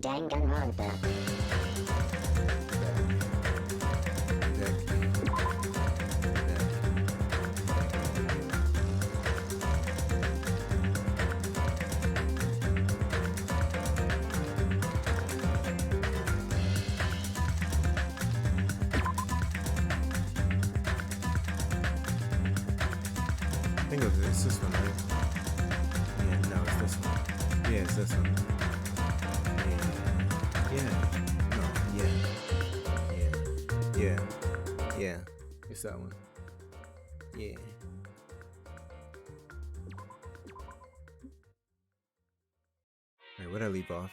Danganronpa. I think it's this one, right? Yeah, no, it's this one. Yeah, it's this one. Yeah. Yeah. No, yeah. Yeah. It's that one. Yeah. Alright, where'd I leave off?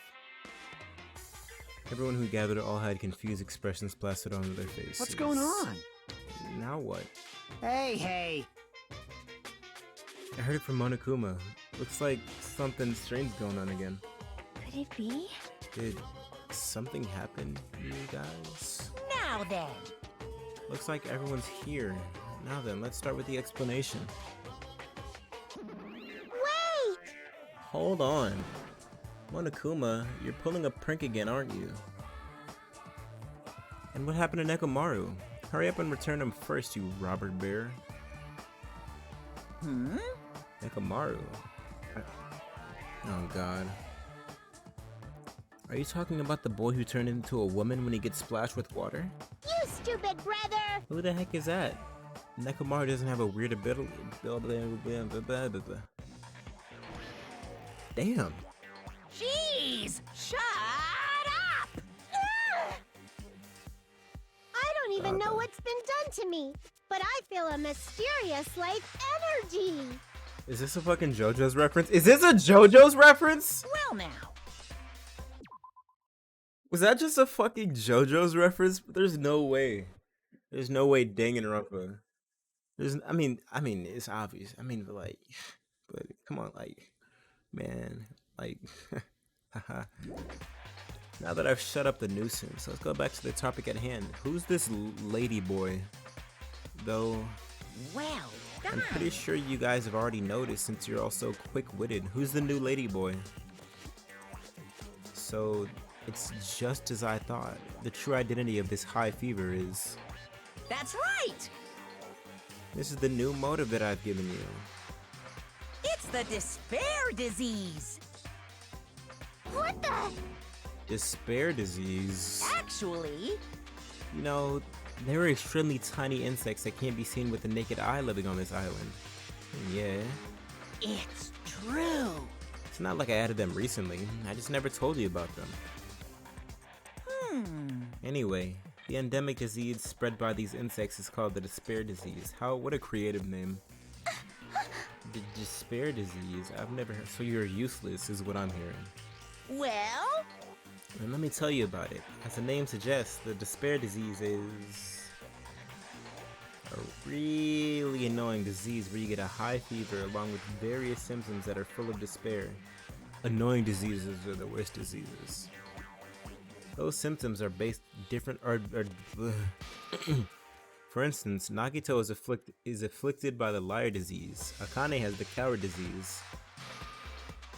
Everyone who gathered all had confused expressions plastered onto their faces. What's going on? Now what? Hey! I heard it from Monokuma. Looks like something strange going on again. Could it be? Did something happen, you guys? Now then! Looks like everyone's here. Now then, let's start with the explanation. Wait! Hold on. Monokuma, you're pulling a prank again, aren't you? And what happened to Nekomaru? Hurry up and return him first, you Robert Bear. Nekomaru? Oh god. Are you talking about the boy who turned into a woman when he gets splashed with water? You stupid brother! Who the heck is that? Nekomaru doesn't have a weird ability. Damn. Jeez! Shut up! Ugh! I don't even know what's been done to me, but I feel a mysterious, like, energy! Is this a fucking JoJo's reference? Is this a JoJo's reference? Well now. Was that just a fucking JoJo's reference? There's no way. There's no way Danganronpa. I mean, it's obvious. I mean, but come on, like, man, like, haha. Now that I've shut up the nuisance, let's go back to the topic at hand. Who's this lady boy? Though, Well done! I'm pretty sure you guys have already noticed since you're all so quick-witted. Who's the new lady boy? So, it's just as I thought. The true identity of this high fever is... That's right! This is the new motive that I've given you. It's the despair disease! What the? Despair disease. Actually, You know, there are extremely tiny insects that can't be seen with the naked eye living on this island. Yeah. it's true! It's not like I added them recently. I just never told you about them. Anyway, the endemic disease spread by these insects is called the despair disease. What a creative name. The despair disease? I've never heard. So you're useless is what I'm hearing. Well, And let me tell you about it. As the name suggests, the despair disease is a really annoying disease where you get a high fever along with various symptoms that are full of despair. Annoying diseases are the worst diseases. Those symptoms are based different For instance, Nagito is afflicted by the liar disease. Akane has the coward disease.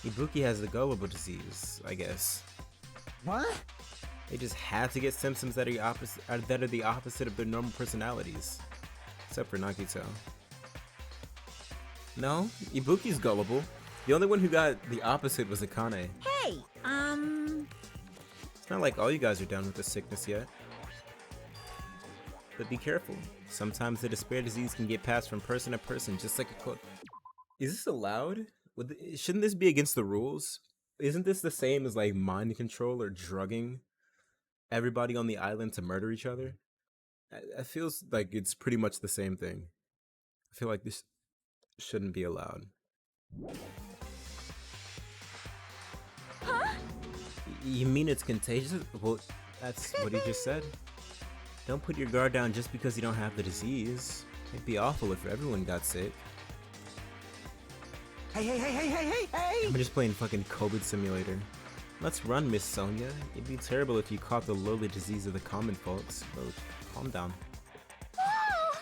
Ibuki has the gullible disease, I guess. What? They just have to get symptoms that are the opposite of their normal personalities. Except for Nagito. No, Ibuki's gullible. The only one who got the opposite was Akane. hey, It's not like all you guys are down with the sickness yet. But be careful. Sometimes the despair disease can get passed from person to person, just like a quote. Is this allowed? Shouldn't this be against the rules? Isn't this the same as like mind control or drugging everybody on the island to murder each other? It feels like it's pretty much the same thing. I feel like this shouldn't be allowed. huh? You mean it's contagious? Well, that's what he just said. Don't put your guard down just because you don't have the disease. It'd be awful if everyone got sick. Hey! I'm just playing fucking COVID simulator. Let's run, Miss Sonia. It'd be terrible if you caught the lowly disease of the common folks. So calm down. Oh!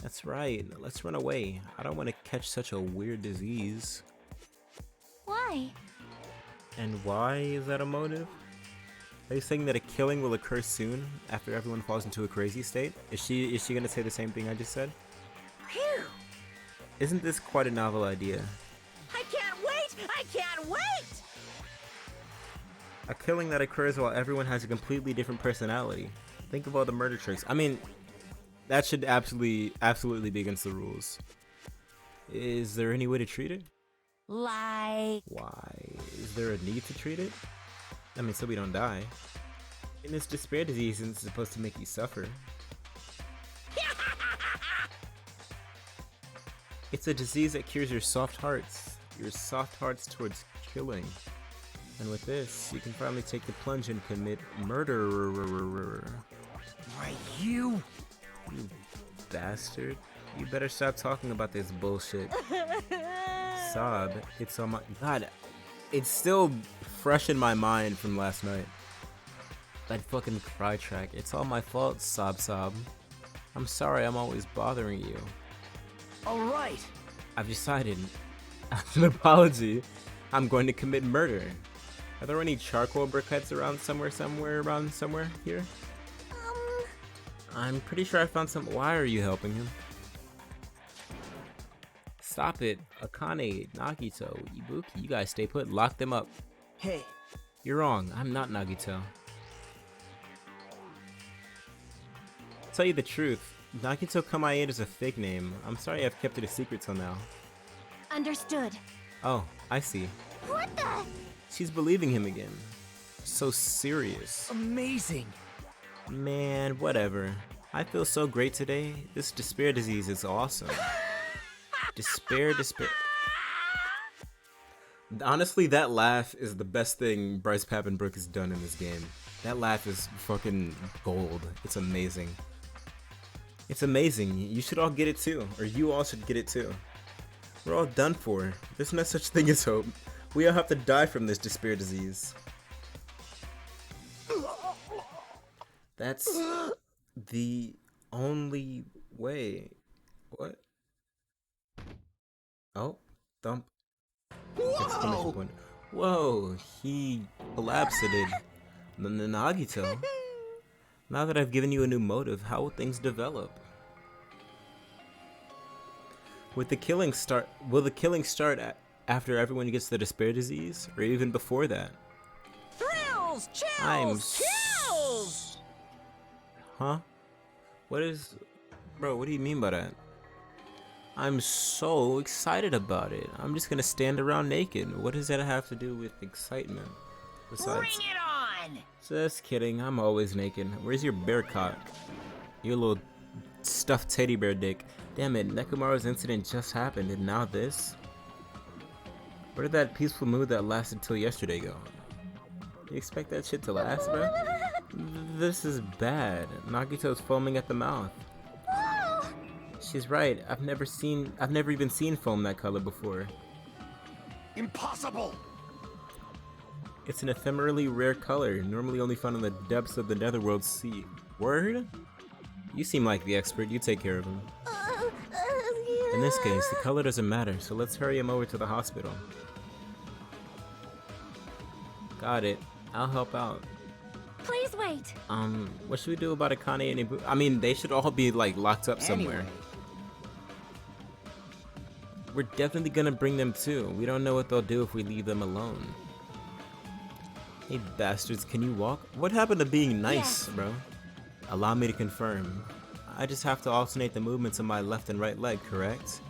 That's right. Let's run away. I don't want to catch such a weird disease. Why? And why is that a motive? Are you saying that a killing will occur soon after everyone falls into a crazy state? Is she gonna say the same thing I just said? Phew! Isn't this quite a novel idea? I can't wait! I can't wait! A killing that occurs while everyone has a completely different personality. Think of all the murder tricks. I mean, that should absolutely be against the rules. Is there any way to treat it? Like... Why? Is there a need to treat it? I mean, so we don't die. And this despair disease isn't supposed to make you suffer. It's a disease that cures your soft hearts towards killing. And with this, you can finally take the plunge and commit murder. Right, you? You bastard. You better stop talking about this bullshit. Sob, it's on my... God, it's still fresh in my mind from last night. That fucking cry track. It's all my fault, Sob. I'm sorry I'm always bothering you. Alright. I've decided, as an apology, I'm going to commit murder. Are there any charcoal briquettes around somewhere here? I'm pretty sure I found some. Why are you helping him? Stop it. Akane, Nagito, Ibuki, you guys stay put. Lock them up. Hey. You're wrong. I'm not Nagito. Tell you the truth, Nagito Kamae is a fake name. I'm sorry I've kept it a secret till now. Understood. Oh, I see. What the? She's believing him again. So serious. Amazing. Man, whatever. I feel so great today. This despair disease is awesome. Despair. Honestly, that laugh is the best thing Bryce Papenbrook has done in this game. That laugh is fucking gold. It's amazing. It's amazing. You should all get it too. Or you all should get it too. We're all done for. There's no such thing as hope. We all have to die from this despair disease. That's the only way. What? Oh, thump. Exclamation point. Whoa, he collapsed it. Nagito. Now that I've given you a new motive, how will things develop? Will the killing start after everyone gets the despair disease, or even before that? Thrills! Chills! Huh? Bro, what do you mean by that? I'm so excited about it. I'm just gonna stand around naked. What does that have to do with excitement? Besides, Bring it on! just kidding, I'm always naked. Where's your bear cock? Your little stuffed teddy bear dick. Damn it, Nekomaru's incident just happened and now this? Where did that peaceful mood that lasted till yesterday go? You expect that shit to last, bro? This is bad. Nagito's foaming at the mouth. She's right. I've never even seen foam that color before. Impossible! It's an ephemerally rare color, normally only found in the depths of the Netherworld Sea. Word? You seem like the expert. You take care of him. In this case, the color doesn't matter, so let's hurry him over to the hospital. Got it. I'll help out. Please wait. What should we do about Akane and Ibu? I mean, they should all be, like, locked up somewhere. Anyway. We're definitely gonna bring them too. We don't know what they'll do if we leave them alone. Hey, bastards, can you walk? What happened to being nice, bro? Allow me to confirm. I just have to alternate the movements of my left and right leg, correct?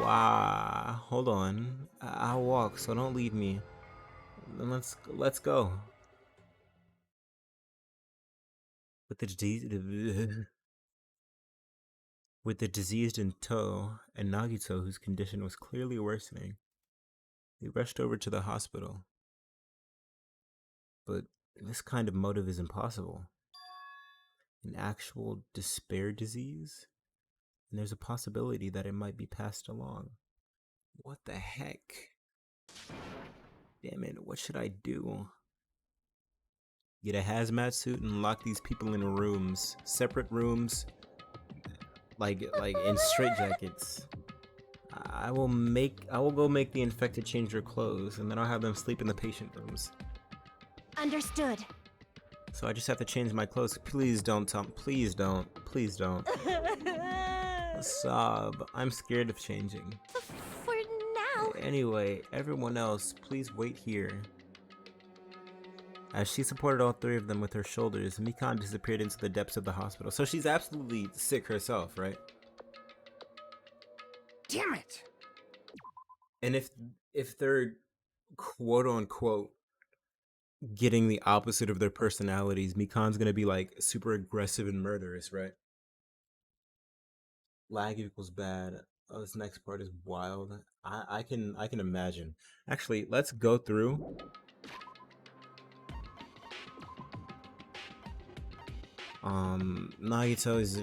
Wow. Hold on. I'll walk, so don't leave me. Then let's go. With the diseased in tow, and Nagito, whose condition was clearly worsening, we rushed over to the hospital. But this kind of motive is impossible. An actual despair disease? And there's a possibility that it might be passed along. What the heck? Damn it, what should I do? Get a hazmat suit and lock these people in rooms. Separate rooms. Like in straitjackets. I will go make the infected change their clothes, and then I'll have them sleep in the patient rooms. Understood. So I just have to change my clothes. Please don't tell me. Please don't. Please don't. Sob. I'm scared of changing. For now. Anyway, everyone else, please wait here. As she supported all three of them with her shoulders, Mikan disappeared into the depths of the hospital. So she's absolutely sick herself, right? Damn it! And if they're quote unquote getting the opposite of their personalities, Mikan's gonna be like super aggressive and murderous, right? Lag equals bad. Oh, this next part is wild. I can imagine. Actually, let's go through. Nagito is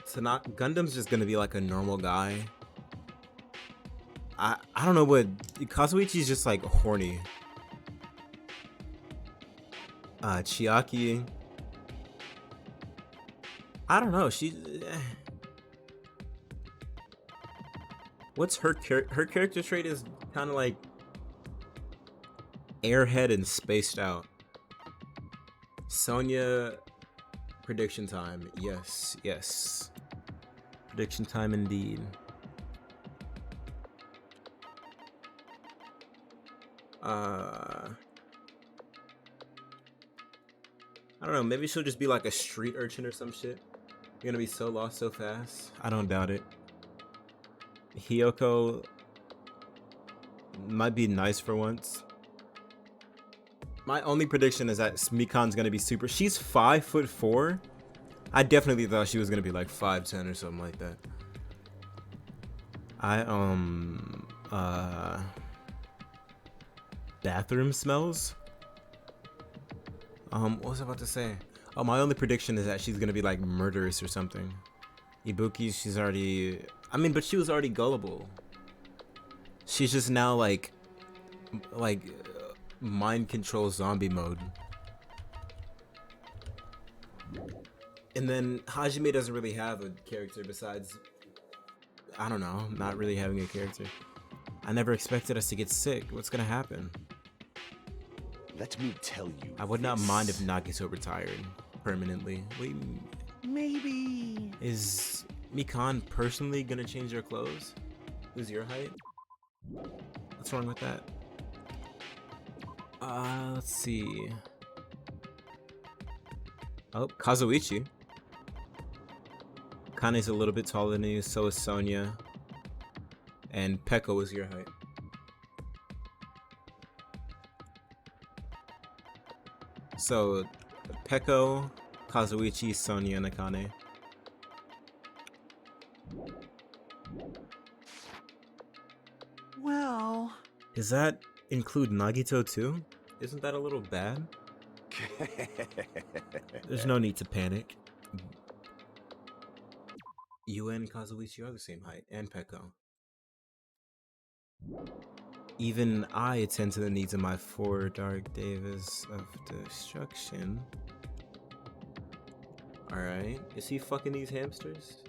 so not Gundam's just gonna be like a normal guy. I don't know what Kazuichi's just like horny. Chiaki, I don't know. What's her character trait is kind of like airhead and spaced out. Sonya, prediction time. Yes, yes. Prediction time indeed. I don't know, maybe she'll just be like a street urchin or some shit. You're gonna be so lost so fast. I don't doubt it. Hiyoko might be nice for once. My only prediction is that Mikan's gonna be super. She's 5'4". I definitely thought she was gonna be like 5'10" or something like that. Bathroom smells? What was I about to say? Oh, my only prediction is that she's gonna be like murderous or something. Ibuki, she's already, I mean, but she was already gullible. She's just now like mind control zombie mode. And then Hajime doesn't really have a character besides, I don't know, not really having a character. I never expected us to get sick. What's gonna happen? Let me tell you. I would not mind if Nagito retired permanently. Wait, Maybe. is Mikan personally gonna change her clothes? Who's your height? What's wrong with that? Let's see. Oh, Kazuichi. Kane's a little bit taller than you, so is Sonya. And Peko is your height. So, Peko, Kazuichi, Sonya, and Akane. Well. Does that include Nagito too? Isn't that a little bad? There's no need to panic. You and Kazuichi are the same height, and Peko. Even I attend to the needs of my four dark devas of destruction. Alright, is he fucking these hamsters?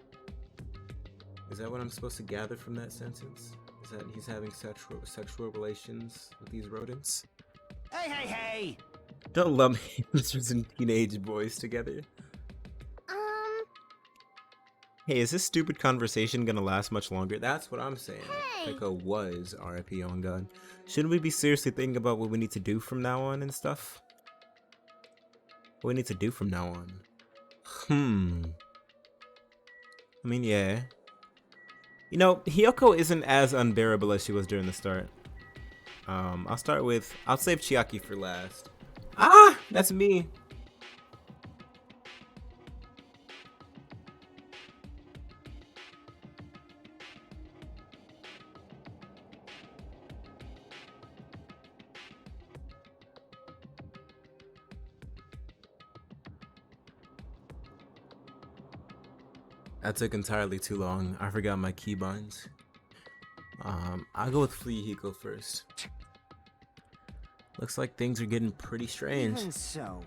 Is that what I'm supposed to gather from that sentence? Is that he's having sexual relations with these rodents? Hey, hey, hey! Don't lump hamsters and teenage boys together. Hey, is this stupid conversation gonna last much longer? That's what I'm saying. Hey! Peko was RIP on God. Shouldn't we be seriously thinking about what we need to do from now on and stuff? What we need to do from now on? I mean, yeah. You know, Hiyoko isn't as unbearable as she was during the start. I'll save Chiaki for last. Ah! That's me! That took entirely too long. I forgot my keybinds. I'll go with Fuyuhiko first. Looks like things are getting pretty strange. Even so.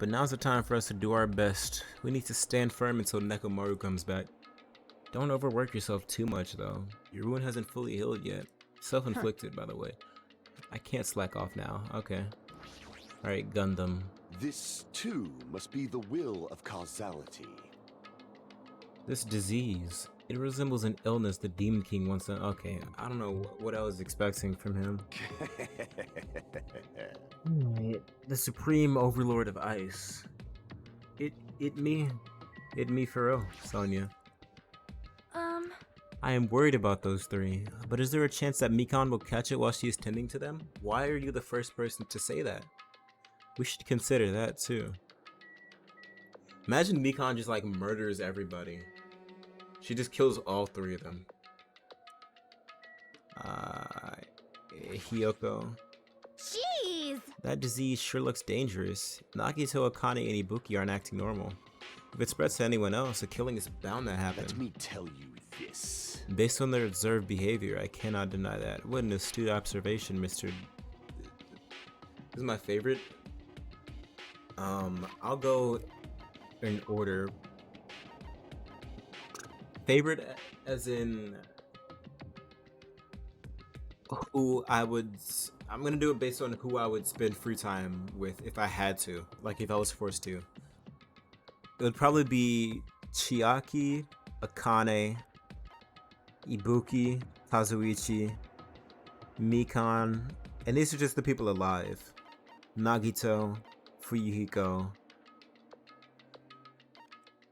But now's the time for us to do our best. We need to stand firm until Nekomaru comes back. Don't overwork yourself too much, though. Your wound hasn't fully healed yet. Self-inflicted, by the way. I can't slack off now. Okay. Alright, Gundam. This, too, must be the will of causality. This disease. It resembles an illness the Demon King once done. Okay, I don't know what I was expecting from him. Alright, the Supreme Overlord of Ice. It me for real, Sonya. I am worried about those three, but is there a chance that Mikan will catch it while she is tending to them? Why are you the first person to say that? We should consider that too. Imagine Mikan just like murders everybody. She just kills all three of them. Hiyoko. Jeez! That disease sure looks dangerous. Nagito, Akane, and Ibuki aren't acting normal. If it spreads to anyone else, a killing is bound to happen. Let me tell you this. Based on their observed behavior, I cannot deny that. What an astute observation, Mr. This is my favorite. I'll go in order. Favorite as in who I'm gonna do it based on who I would spend free time with if I had to, like if I was forced to. It would probably be Chiaki, Akane, Ibuki, Kazuichi, Mikan, and these are just the people alive. Nagito, Fuyuhiko,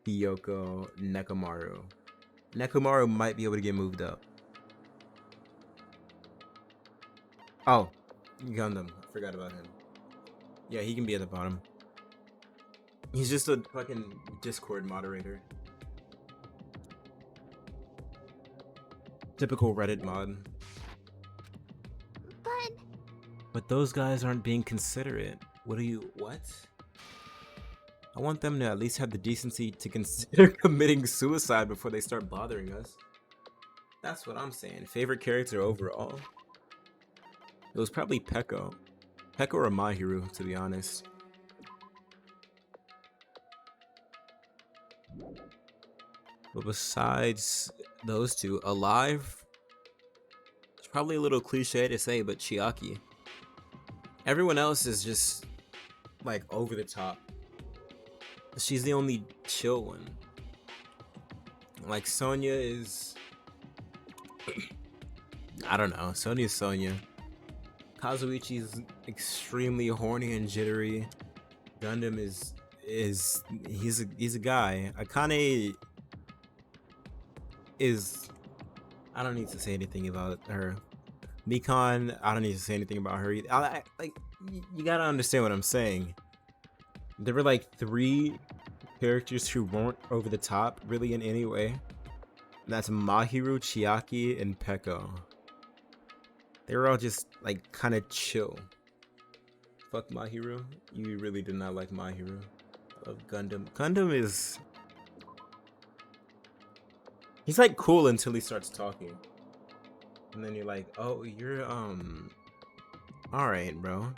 Hiyoko, Nekomaru. Nekomaru might be able to get moved up. Oh, Gundam. I forgot about him. Yeah, he can be at the bottom. He's just a fucking Discord moderator. Typical Reddit mod. But those guys aren't being considerate. What? I want them to at least have the decency to consider committing suicide before they start bothering us. That's what I'm saying. Favorite character overall? It was probably Peko. Peko or Mahiru, to be honest. But besides those two, alive? It's probably a little cliche to say, but Chiaki. Everyone else is just like over the top. She's the only chill one. Like Sonya is I don't know. Sonya's Sonya. Kazuichi's extremely horny and jittery. Gundam is he's a guy. Akane is I don't need to say anything about her. Mikan, I don't need to say anything about her either. You gotta understand what I'm saying. There were like 3 characters who weren't over the top really in any way. And that's Mahiru, Chiaki, and Peko. They were all just like kind of chill. Fuck Mahiru. You really did not like Mahiru. Of Gundam. Gundam is he's like cool until he starts talking. And then you're like, oh, you're alright, bro.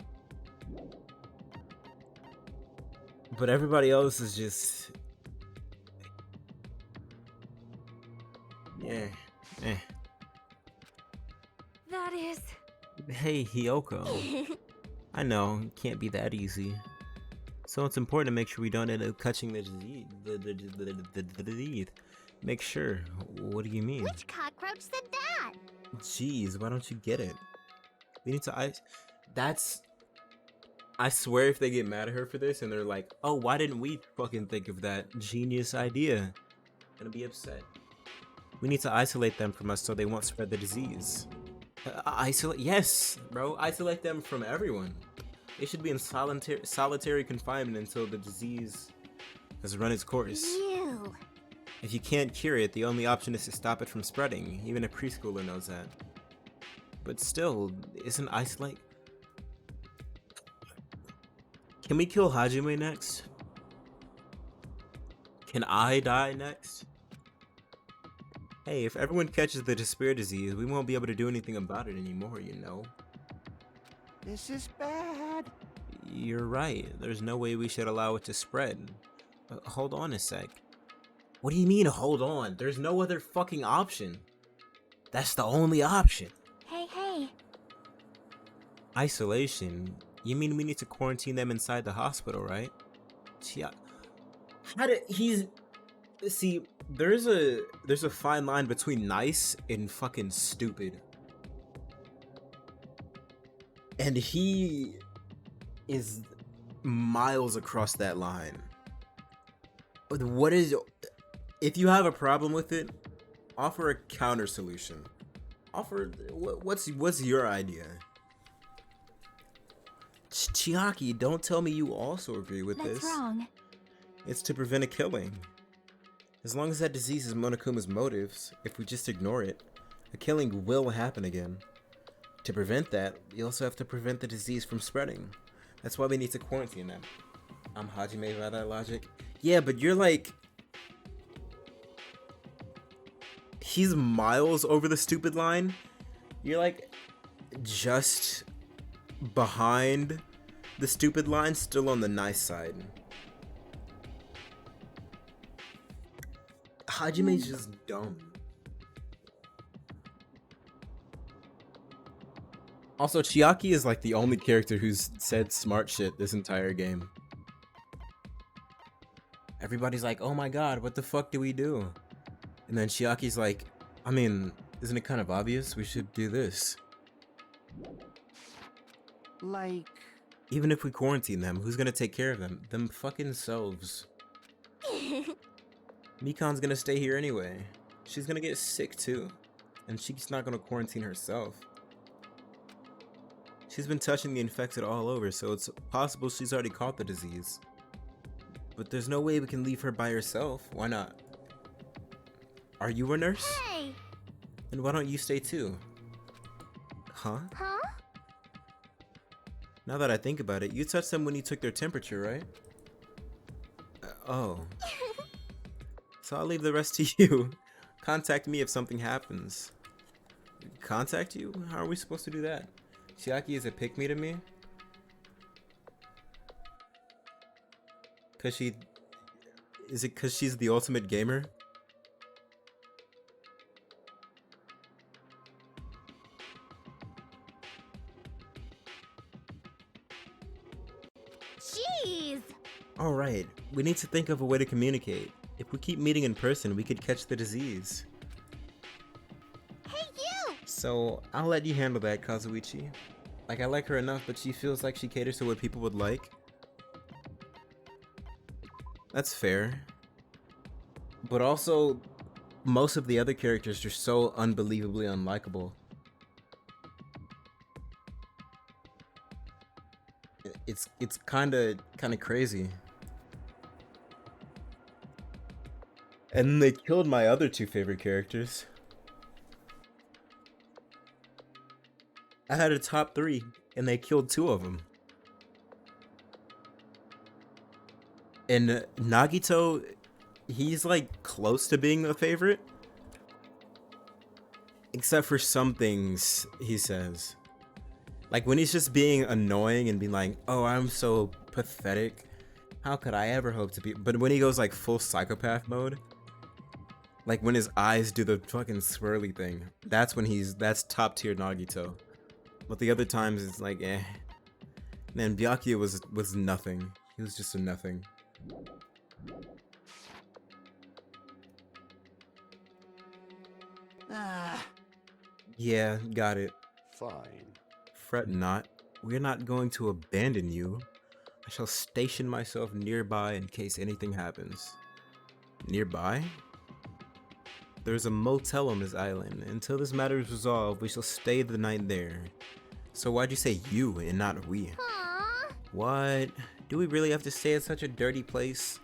But everybody else is just yeah. That is... Hey, Hiyoko. I know, it can't be that easy. So it's important to make sure we don't end up catching the disease. Make sure. What do you mean? Which cockroach said that? Jeez, why don't you get it? We need to I swear if they get mad at her for this and they're like, oh, why didn't we fucking think of that genius idea? Gonna be upset. We need to isolate them from us so they won't spread the disease. Isolate? Yes, bro. Isolate them from everyone. They should be in solitary confinement until the disease has run its course. Ew. If you can't cure it, the only option is to stop it from spreading. Even a preschooler knows that. But still, isn't isolate... Can we kill Hajime next? Can I die next? Hey, if everyone catches the despair disease, we won't be able to do anything about it anymore, you know? This is bad. You're right. There's no way we should allow it to spread. Hold on a sec. What do you mean, hold on? There's no other fucking option. That's the only option. Hey. Isolation? You mean we need to quarantine them inside the hospital, right? Yeah. How did he's see? There's a fine line between nice and fucking stupid, and he is miles across that line. What is? If you have a problem with it, offer a counter solution. Offer what's your idea? Chiaki, don't tell me you also agree with this. That's wrong. It's to prevent a killing. As long as that disease is Monokuma's motives, if we just ignore it, a killing will happen again. To prevent that, we also have to prevent the disease from spreading. That's why we need to quarantine them. I'm Hajime by that logic. Yeah, but you're like... He's miles over the stupid line. You're like just behind the stupid line, still on the nice side. Hajime's just dumb. Also, Chiaki is like the only character who's said smart shit this entire game. Everybody's like, oh my god, what the fuck do we do? And then Chiaki's like, I mean, isn't it kind of obvious? We should do this. Like... Even if we quarantine them, who's gonna take care of them? Them fucking selves. Mikan's gonna stay here anyway. She's gonna get sick too. And she's not gonna quarantine herself. She's been touching the infected all over, so it's possible she's already caught the disease. But there's no way we can leave her by herself. Why not? Are you a nurse? Hey! And why don't you stay too? Huh? Huh? Now that I think about it, you touched them when you took their temperature, right? Oh. So I'll leave the rest to you. Contact me if something happens. Contact you? How are we supposed to do that? Chiaki is a pick-me to me? Is it cause she's the ultimate gamer? Jeez! Alright, we need to think of a way to communicate. If we keep meeting in person, we could catch the disease. Hey, you! So, I'll let you handle that, Kazuichi. Like, I like her enough, but she feels like she caters to what people would like. That's fair. But also, most of the other characters are so unbelievably unlikable. It's kinda crazy. And they killed my other two favorite characters. I had a top 3, and they killed 2 of them. And Nagito, he's like close to being a favorite. Except for some things he says. Like when he's just being annoying and being like, oh, I'm so pathetic. How could I ever hope to be? But when he goes like full psychopath mode, like when his eyes do the fucking swirly thing, that's when that's top tier Nagito. But the other times it's like, eh. Man, Byakuya was nothing. He was just a nothing. Yeah, got it. Fine. Fret not. We're not going to abandon you. I shall station myself nearby in case anything happens. Nearby? There's a motel on this island. Until this matter is resolved, we shall stay the night there. So why'd you say you and not we? Aww. What? Do we really have to stay at such a dirty place?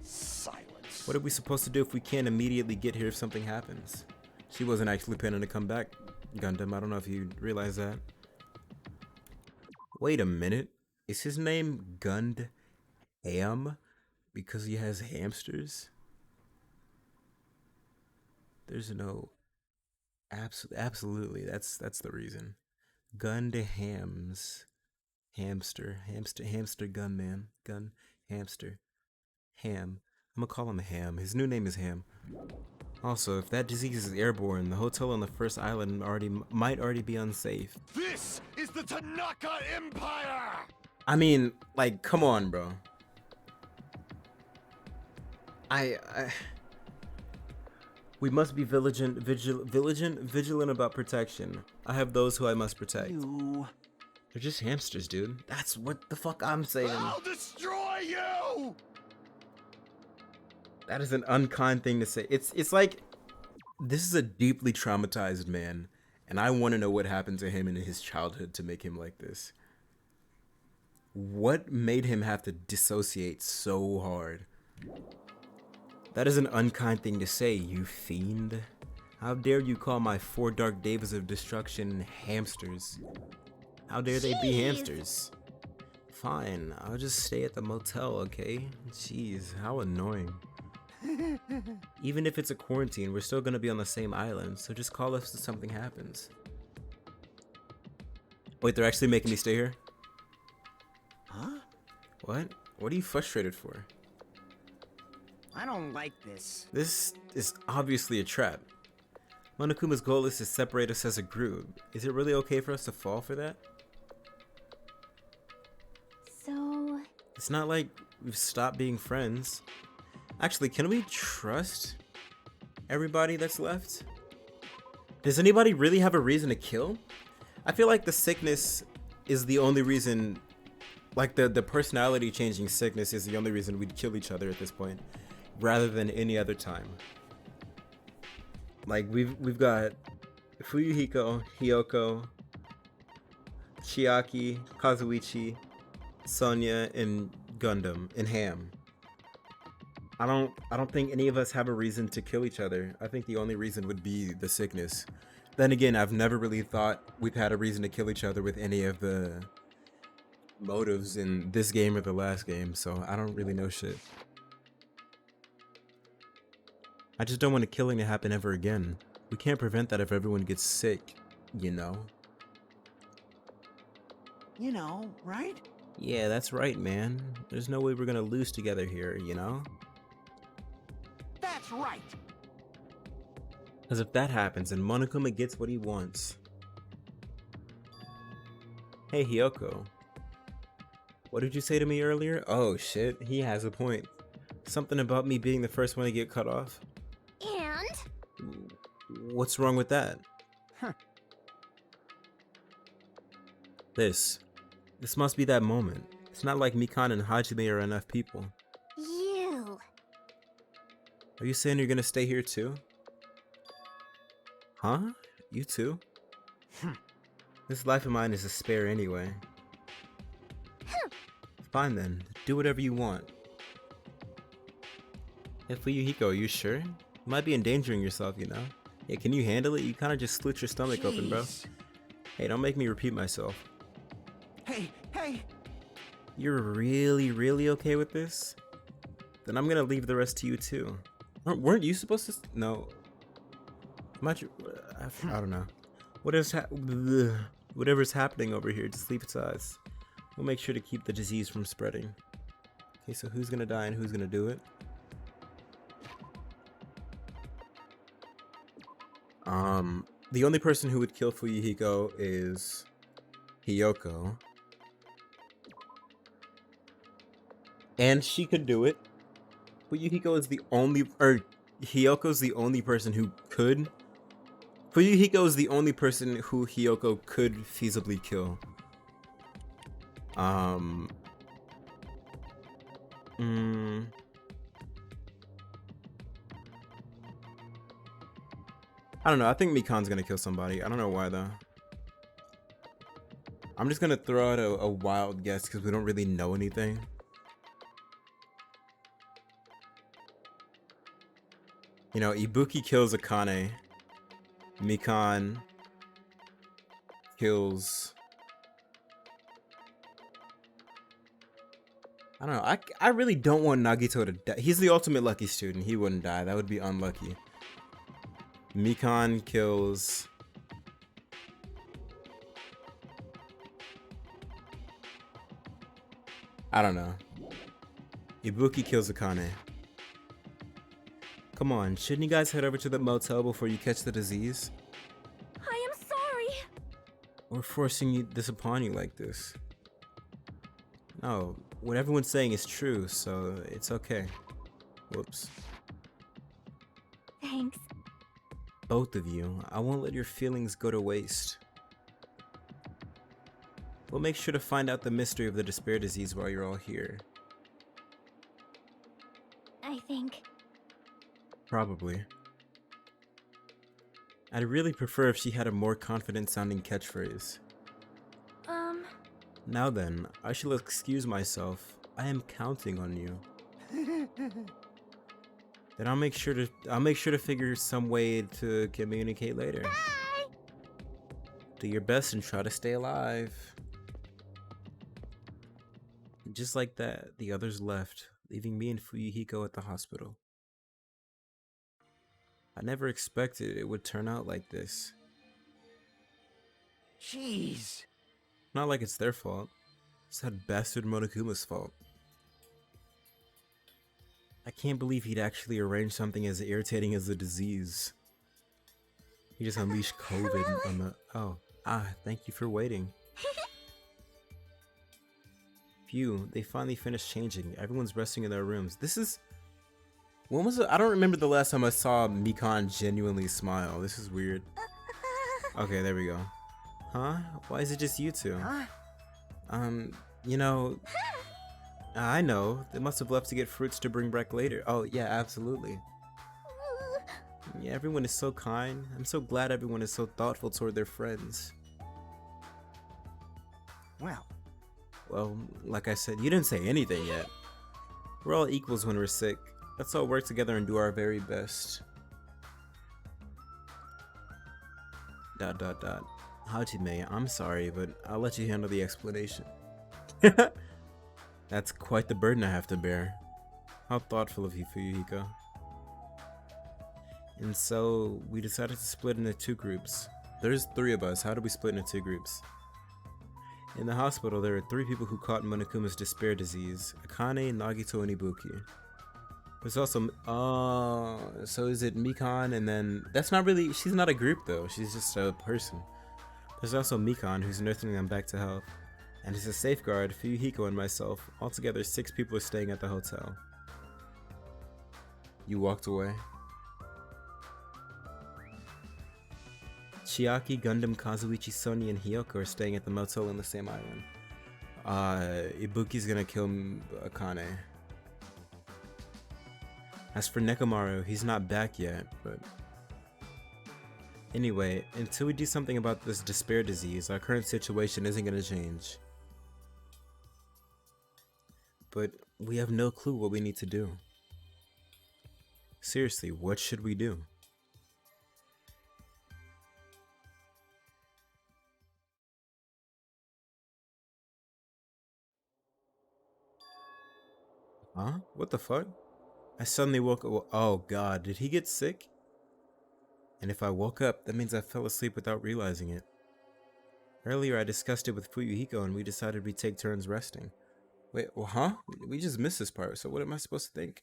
Silence. What are we supposed to do if we can't immediately get here if something happens? She wasn't actually planning to come back, Gundam. I don't know if you realize that. Wait a minute. Is his name Gund Ham because he has hamsters? There's no... Absolutely, that's the reason. Gund Hams. Hamster gunman. Gun hamster. Ham. I'm gonna call him Ham. His new name is Ham. Also, if that disease is airborne, the hotel on the first island might already be unsafe. This is the Tanaka Empire! I mean, like, come on, bro. We must be vigilant about protection. I have those who I must protect. They're just hamsters, dude. That's what the fuck I'm saying. I'll destroy you! That is an unkind thing to say. It's like, this is a deeply traumatized man, and I want to know what happened to him in his childhood to make him like this. What made him have to dissociate so hard? That is an unkind thing to say, you fiend. How dare you call my 4 dark days of destruction hamsters? How dare they be hamsters? Fine, I'll just stay at the motel, okay? Jeez, how annoying. Even if it's a quarantine, we're still gonna be on the same island, so just call us if something happens. Wait, they're actually making me stay here? Huh? What? What are you frustrated for? I don't like this. This is obviously a trap. Monokuma's goal is to separate us as a group. Is it really okay for us to fall for that? So... It's not like we've stopped being friends. Actually, can we trust everybody that's left? Does anybody really have a reason to kill? I feel like the sickness is the only reason, like the personality changing sickness is the only reason we'd kill each other at this point, rather than any other time. Like we've got Fuyuhiko, Hiyoko, Chiaki, Kazuichi, Sonya, and Gundam, and Ham. I don't think any of us have a reason to kill each other. I think the only reason would be the sickness. Then again, I've never really thought we've had a reason to kill each other with any of the motives in this game or the last game, so I don't really know shit. I just don't want a killing to happen ever again. We can't prevent that if everyone gets sick, you know? You know, right? Yeah, that's right, man. There's no way we're gonna lose together here, you know? That's right. Because if that happens, then Monokuma gets what he wants. Hey, Hiyoko. What did you say to me earlier? Oh, shit. He has a point. Something about me being the first one to get cut off? And? What's wrong with that? Huh. This must be that moment. It's not like Mikan and Hajime are enough people. You. Are you saying you're gonna stay here too? Huh? You too? This life of mine is a spare anyway. Fine then, do whatever you want. Hey Fuyuhiko, you sure? You might be endangering yourself, you know? Yeah, can you handle it? You kinda just split your stomach open, bro. Hey, don't make me repeat myself. Hey! You're really okay with this? Then I'm gonna leave the rest to you too. Weren't you supposed to? No. I don't know. Whatever's happening over here, just leave it to us. We'll make sure to keep the disease from spreading. Okay, so who's gonna die and who's gonna do it? The only person who would kill Fuyuhiko is Hiyoko. And she could do it. Fuyuhiko is the only, or Hiyoko's the only person who could. Fuyuhiko is the only person who Hiyoko could feasibly kill. I don't know. I think Mikan's gonna kill somebody. I don't know why though. I'm just gonna throw out a wild guess because we don't really know anything. You know, Ibuki kills Akane. Mikan kills... I don't know. I really don't want Nagito to die. He's the ultimate lucky student. He wouldn't die. That would be unlucky. Mikan kills... I don't know. Ibuki kills Akane. Come on, shouldn't you guys head over to the motel before you catch the disease? I am sorry. We're forcing this upon you like this. No, what everyone's saying is true, so it's okay. Whoops. Thanks. Both of you, I won't let your feelings go to waste. We'll make sure to find out the mystery of the despair disease while you're all here. I think. Probably. I'd really prefer if she had a more confident sounding catchphrase. Now then, I shall excuse myself. I am counting on you. Then I'll make sure to figure some way to communicate later. Bye! Do your best and try to stay alive. Just like that, the others left, leaving me and Fuyuhiko at the hospital. I never expected it would turn out like this. Jeez. Not like it's their fault. It's that bastard Monokuma's fault. I can't believe he'd actually arranged something as irritating as the disease. He just unleashed COVID on the... thank you for waiting. Phew, they finally finished changing. Everyone's resting in their rooms. This is... When was it? I don't remember the last time I saw Mikan genuinely smile. This is weird. Okay, there we go. Huh? Why is it just you two? Huh? You know... I know. They must have left to get fruits to bring back later. Oh, yeah, absolutely. Yeah, everyone is so kind. I'm so glad everyone is so thoughtful toward their friends. Well, like I said, you didn't say anything yet. We're all equals when we're sick. Let's all work together and do our very best. ... Hajime, I'm sorry, but I'll let you handle the explanation. That's quite the burden I have to bear. How thoughtful of you, Fuyuhiko. And so, we decided to split into 2 groups. There's 3 of us. How do we split into 2 groups? In the hospital, there are 3 people who caught Monokuma's despair disease: Akane, Nagito, and Ibuki. There's also... so is it Mikan and then... That's not really... She's not a group though. She's just a person. There's also Mikan, who's nursing them back to health. And as a safeguard, Fuyuhiko and myself, altogether 6 people are staying at the hotel. You walked away. Chiaki, Gundam, Kazuichi, Sonia, and Hiyoko are staying at the motel on the same island. Ibuki's gonna kill Akane. As for Nekomaru, he's not back yet, but... Anyway, until we do something about this despair disease, our current situation isn't gonna change. But we have no clue what we need to do. Seriously, what should we do? Huh? What the fuck? I suddenly woke up. Oh god, did he get sick? And if I woke up, that means I fell asleep without realizing it. Earlier I discussed it with Fuyuhiko and we decided we'd take turns resting. Wait, well, huh? We just missed this part, so what am I supposed to think?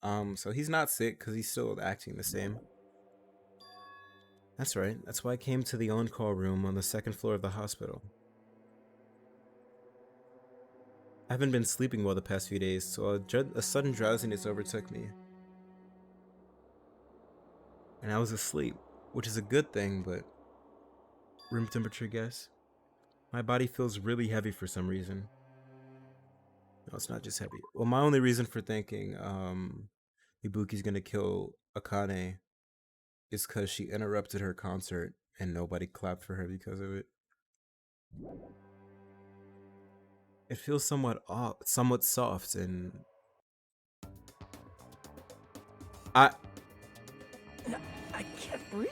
So he's not sick because he's still acting the same. That's right, that's why I came to the on-call room on the 2nd floor of the hospital. I haven't been sleeping well the past few days, so a sudden drowsiness overtook me. And I was asleep, which is a good thing, but... Room temperature guess? My body feels really heavy for some reason. No, it's not just heavy. Well, my only reason for thinking Ibuki's gonna kill Akane is because she interrupted her concert and nobody clapped for her because of it. It feels somewhat soft and... I can't breathe.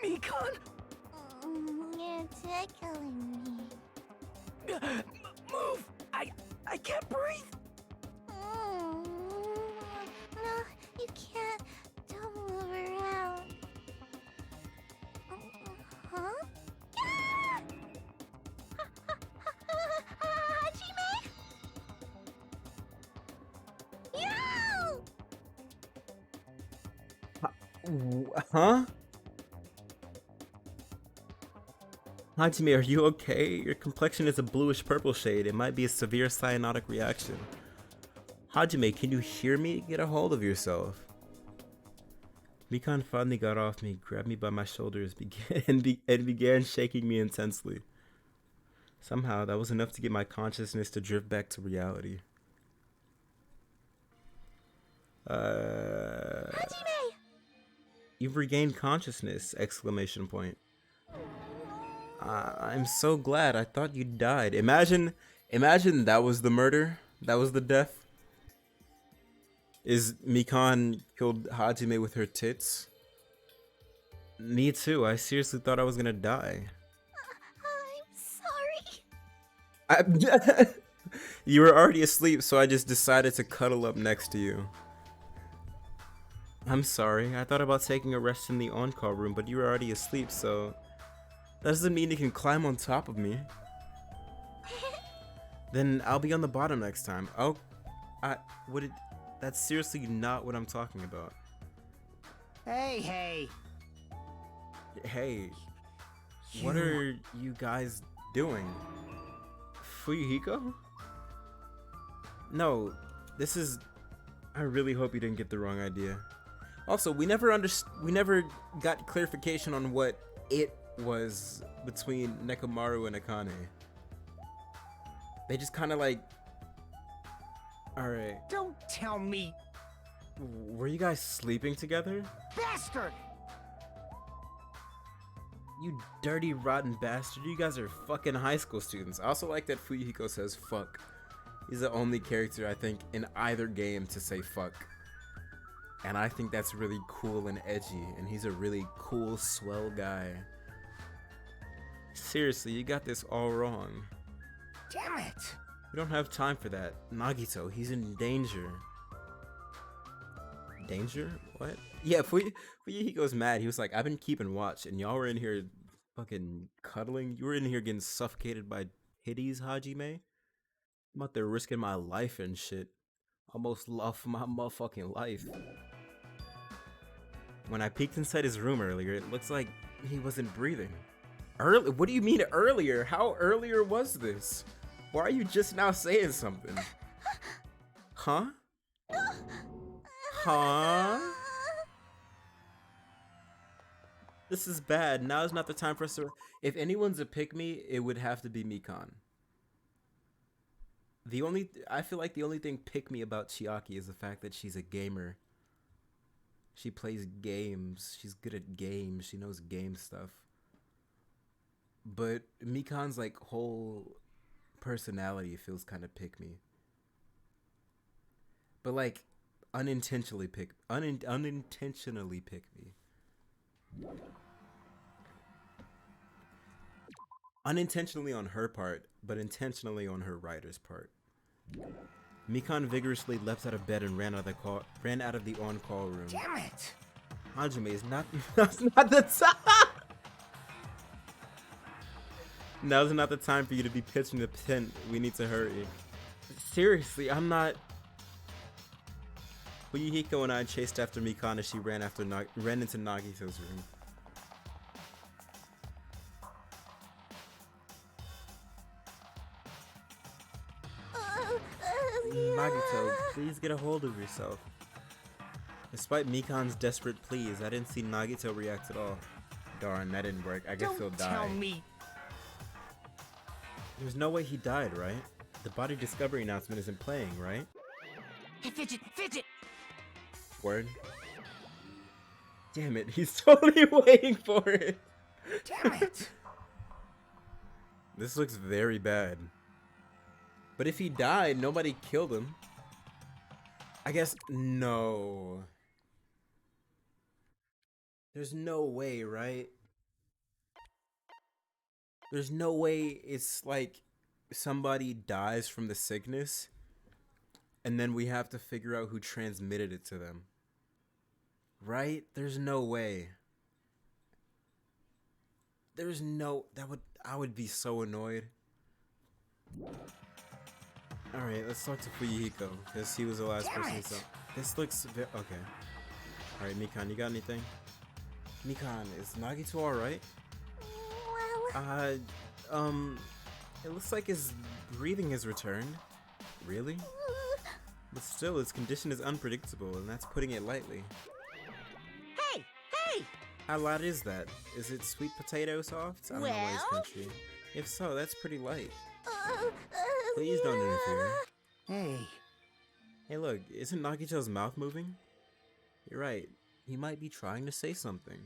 Mikan? You're tickling me. Move! I can't breathe. No, you can't. Don't move around. Huh? Hajime? Huh? Hajime, are you okay? Your complexion is a bluish purple shade. It might be a severe cyanotic reaction. Hajime, can you hear me? Get a hold of yourself. Mikan finally got off me, grabbed me by my shoulders, and began shaking me intensely. Somehow, that was enough to get my consciousness to drift back to reality. Hajime! You've regained consciousness! Exclamation point. I'm so glad. I thought you died. Imagine that was the murder. That was the death. Is Mikan killed Hajime with her tits? Me too. I seriously thought I was gonna die. I'm sorry. You were already asleep, so I just decided to cuddle up next to you. I'm sorry. I thought about taking a rest in the on-call room, but you were already asleep, so that doesn't mean you can climb on top of me. Then I'll be on the bottom next time. Oh, that's seriously not what I'm talking about. Hey. Hey, what are you guys doing? Fuyuhiko? No, this is... I really hope you didn't get the wrong idea. Also, we never got clarification on what it was between Nekomaru and Akane. They just kind of like... Alright. Don't tell me, Were you guys sleeping together? bastard! You dirty, rotten bastard. You guys are fucking high school students. I also like that Fuyuhiko says fuck. He's the only character, I think, in either game to say fuck. And I think that's really cool and edgy. And he's a really cool, swell guy. Seriously, you got this all wrong. Damn it! We don't have time for that. Nagito, he's in danger. Danger? What? Yeah, Fuyuhiko's mad. He was like, I've been keeping watch, and y'all were in here fucking cuddling. You were in here getting suffocated by hitties, Hajime. I'm out there risking my life and shit. Almost lost my motherfucking life. When I peeked inside his room earlier, it looks like he wasn't breathing. Early? What do you mean earlier? How earlier was this? Why are you just now saying something? Huh? Huh? This is bad. Now is not the time for us to... If anyone's a pick-me, it would have to be Mikan. I feel like the only thing pick-me about Chiaki is the fact that she's a gamer. She plays games. She's good at games. She knows game stuff. But Mikan's like whole personality feels kind of pick-me. But like unintentionally pick me. Unintentionally on her part, but intentionally on her writer's part. Mikan vigorously leapt out of bed and ran out of the on-call room. Damn it! Hajime is that's not the time. Now's not the time for you to be pitching the tent. We need to hurry. Seriously, I'm not. Fuyuhiko and I chased after Mikan as she ran into Nagito's room. Nagito, please get a hold of yourself. Despite Mikan's desperate pleas, I didn't see Nagito react at all. Darn, that didn't work. I guess he'll die. Don't tell me. There's no way he died, right? The body discovery announcement isn't playing, right? Hey, fidget! Word. Damn it, he's totally waiting for it. Damn it! This looks very bad. But if he died, nobody killed him. I guess, no. There's no way, right? There's no way it's like somebody dies from the sickness and then we have to figure out who transmitted it to them. Right? There's no way. I would be so annoyed. Alright, let's talk to Fuyuhiko, because he was the last person. So this looks okay. Alright, Mikan, you got anything? Mikan, is Nagito alright? Well, It looks like his breathing has returned. Really? But still, his condition is unpredictable, and that's putting it lightly. Hey! Hey! How light is that? Is it sweet potato soft? I don't know why he's Well? country. If so, that's pretty light. Please don't interfere. Hey. Hey look, isn't Nagito's mouth moving? You're right, he might be trying to say something.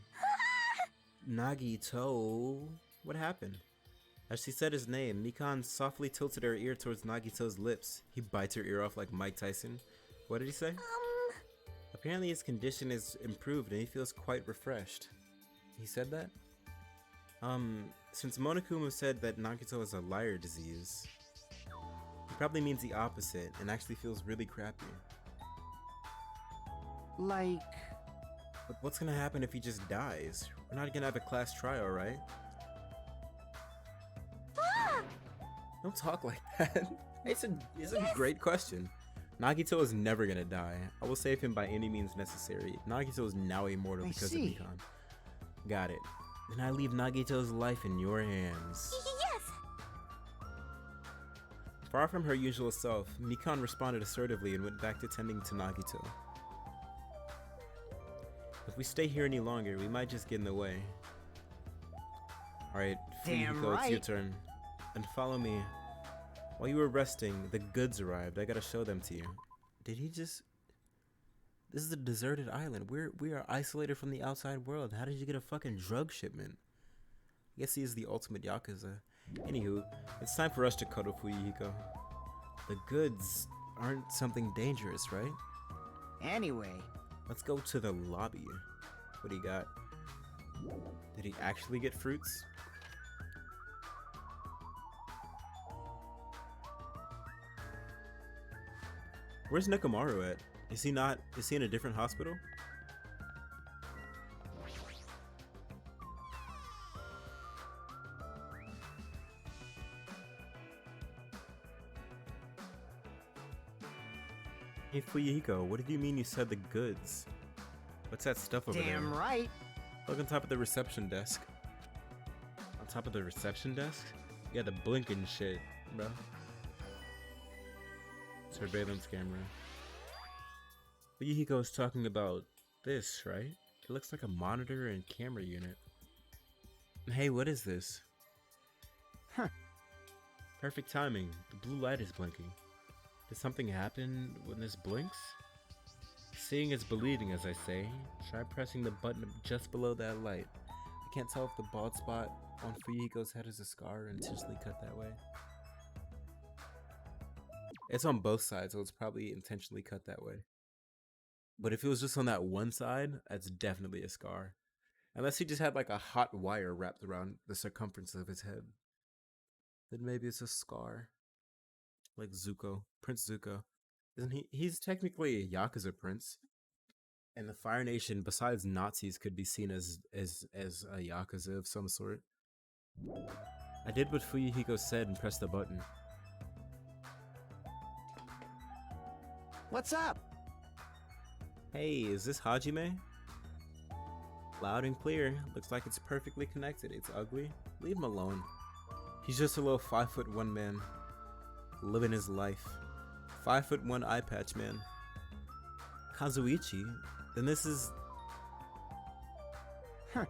Nagito... What happened? As she said his name, Mikan softly tilted her ear towards Nagito's lips. He bites her ear off like Mike Tyson. What did he say? Apparently his condition is improved and he feels quite refreshed. He said that? Since Monokuma said that Nagito has a liar disease, he probably means the opposite and actually feels really crappy. Like... But what's gonna happen if he just dies? We're not gonna have a class trial, right? Don't talk like that. It's a great question. Nagito is never gonna die. I will save him by any means necessary. Nagito is now immortal because of Mikan. Got it. Then I leave Nagito's life in your hands. Yes! Far from her usual self, Mikan responded assertively and went back to tending to Nagito. If we stay here any longer, we might just get in the way. Alright, Damn Fuyuhiko, it's your right. turn. And follow me. While you were resting, the goods arrived. I gotta show them to you. Did he just... This is a deserted island. We are isolated from the outside world. How did you get a fucking drug shipment? I guess he is the ultimate Yakuza. Anywho, it's time for us to cuddle Fuyuhiko. The goods aren't something dangerous, right? Anyway. Let's go to the lobby. What do you got? Did he actually get fruits? Where's Nekomaru at? Is he in a different hospital? Hey Fuyuhiko, what did you mean you said the goods? What's that stuff over there? Damn right. Look on top of the reception desk. On top of the reception desk? You got the blinking shit, bro. Surveillance camera. Fuyuhiko is talking about this, right? It looks like a monitor and camera unit. Hey, what is this? Huh. Perfect timing. The blue light is blinking. Did something happen when this blinks? Seeing is believing, as I say. Try pressing the button just below that light. I can't tell if the bald spot on Fuyuhiko's head is a scar or intentionally cut that way. It's on both sides, so it's probably intentionally cut that way. But if it was just on that one side, that's definitely a scar. Unless he just had like a hot wire wrapped around the circumference of his head. Then maybe it's a scar. Like Zuko, Prince Zuko. Isn't he? He's technically a Yakuza prince. And the Fire Nation, besides Nazis, could be seen as a Yakuza of some sort. I did what Fuyuhiko said and pressed the button. What's up? Hey, is this Hajime? Loud and clear. Looks like it's perfectly connected. It's ugly. Leave him alone. He's just a little 5'1" man. Living his life. 5'1" eye patch man. Kazuichi? Then this is... Huh.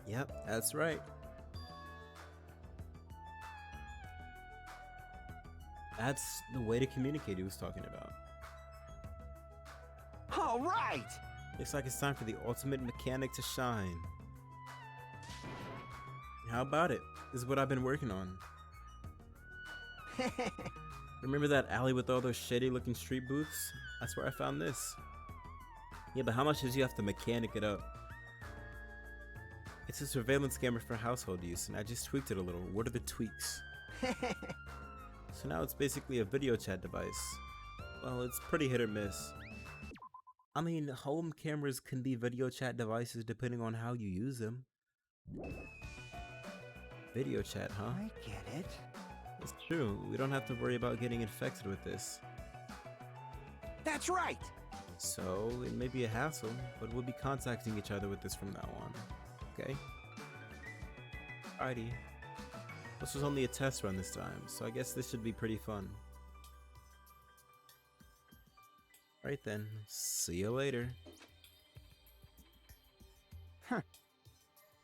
Yep, that's right. That's the way to communicate he was talking about. All right. Looks like it's time for the ultimate mechanic to shine. How about it? This is what I've been working on. Remember that alley with all those shady looking street booths? That's where I found this. Yeah, but how much did you have to mechanic it up? It's a surveillance camera for household use, and I just tweaked it a little. What are the tweaks? So now it's basically a video chat device. Well, it's pretty hit or miss. I mean, home cameras can be video chat devices depending on how you use them. Video chat, huh? I get it. It's true. We don't have to worry about getting infected with this. That's right. So it may be a hassle, but we'll be contacting each other with this from now on. Okay? Alrighty. This was only a test run this time, so I guess this should be pretty fun. Alright then, see you later. Huh.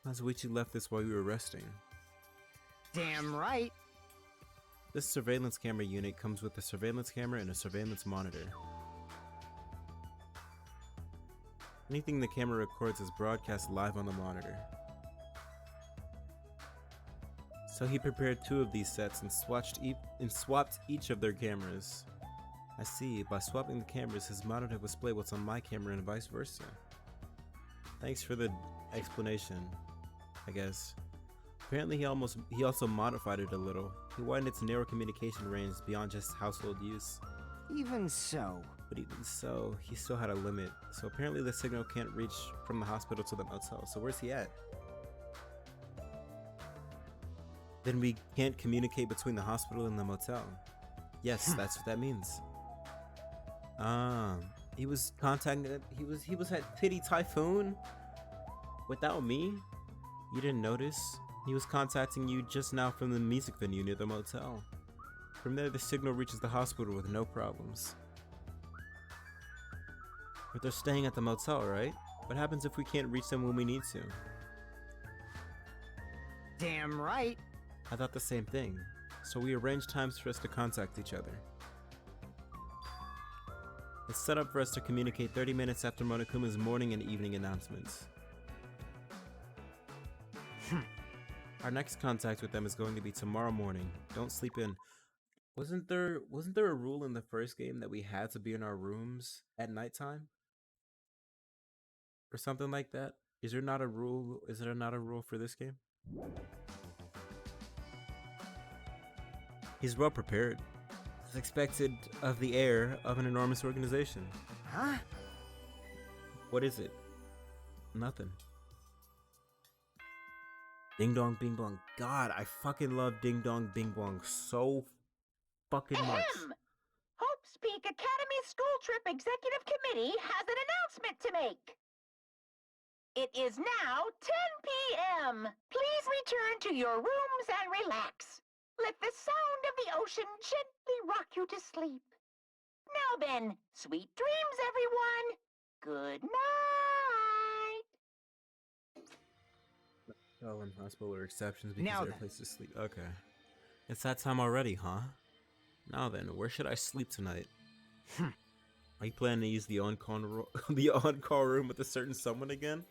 Mazuichi left this while we were resting. Damn right. This surveillance camera unit comes with a surveillance camera and a surveillance monitor. Anything the camera records is broadcast live on the monitor. So he prepared 2 of these sets and swapped each of their cameras. I see, by swapping the cameras, his monitor will display what's on my camera and vice versa. Thanks for the explanation, I guess. Apparently he also modified it a little. He widened its narrow communication range beyond just household use. Even so. But even so, he still had a limit. So apparently the signal can't reach from the hospital to the motel. So where's he at? Then we can't communicate between the hospital and the motel. Yes, that's what that means. He was contacting. He was at Titty Typhoon without me. You didn't notice? He was contacting you just now from the music venue near the motel. From there, the signal reaches the hospital with no problems. But they're staying at the motel, right? What happens if we can't reach them when we need to? Damn right. I thought the same thing. So we arranged times for us to contact each other. It's set up for us to communicate 30 minutes after Monokuma's morning and evening announcements. Our next contact with them is going to be tomorrow morning. Don't sleep in. Wasn't there a rule in the first game that we had to be in our rooms at nighttime? Or something like that? Is there not a rule for this game? He's well prepared. It's expected of the heir of an enormous organization. Huh? What is it? Nothing. Ding Dong Bing Bong. God, I fucking love Ding Dong Bing Bong so fucking much. Hope's Peak Academy School Trip Executive Committee has an announcement to make. It is now 10 p.m. Please return to your rooms and relax. Let the sound of the ocean gently rock you to sleep. Now then, sweet dreams, everyone. Good night. Oh, and hospital are exceptions because Now they're a then. place to sleep. Okay. It's that time already, huh? Now then, where should I sleep tonight? Are you planning to use the on-call room with a certain someone again?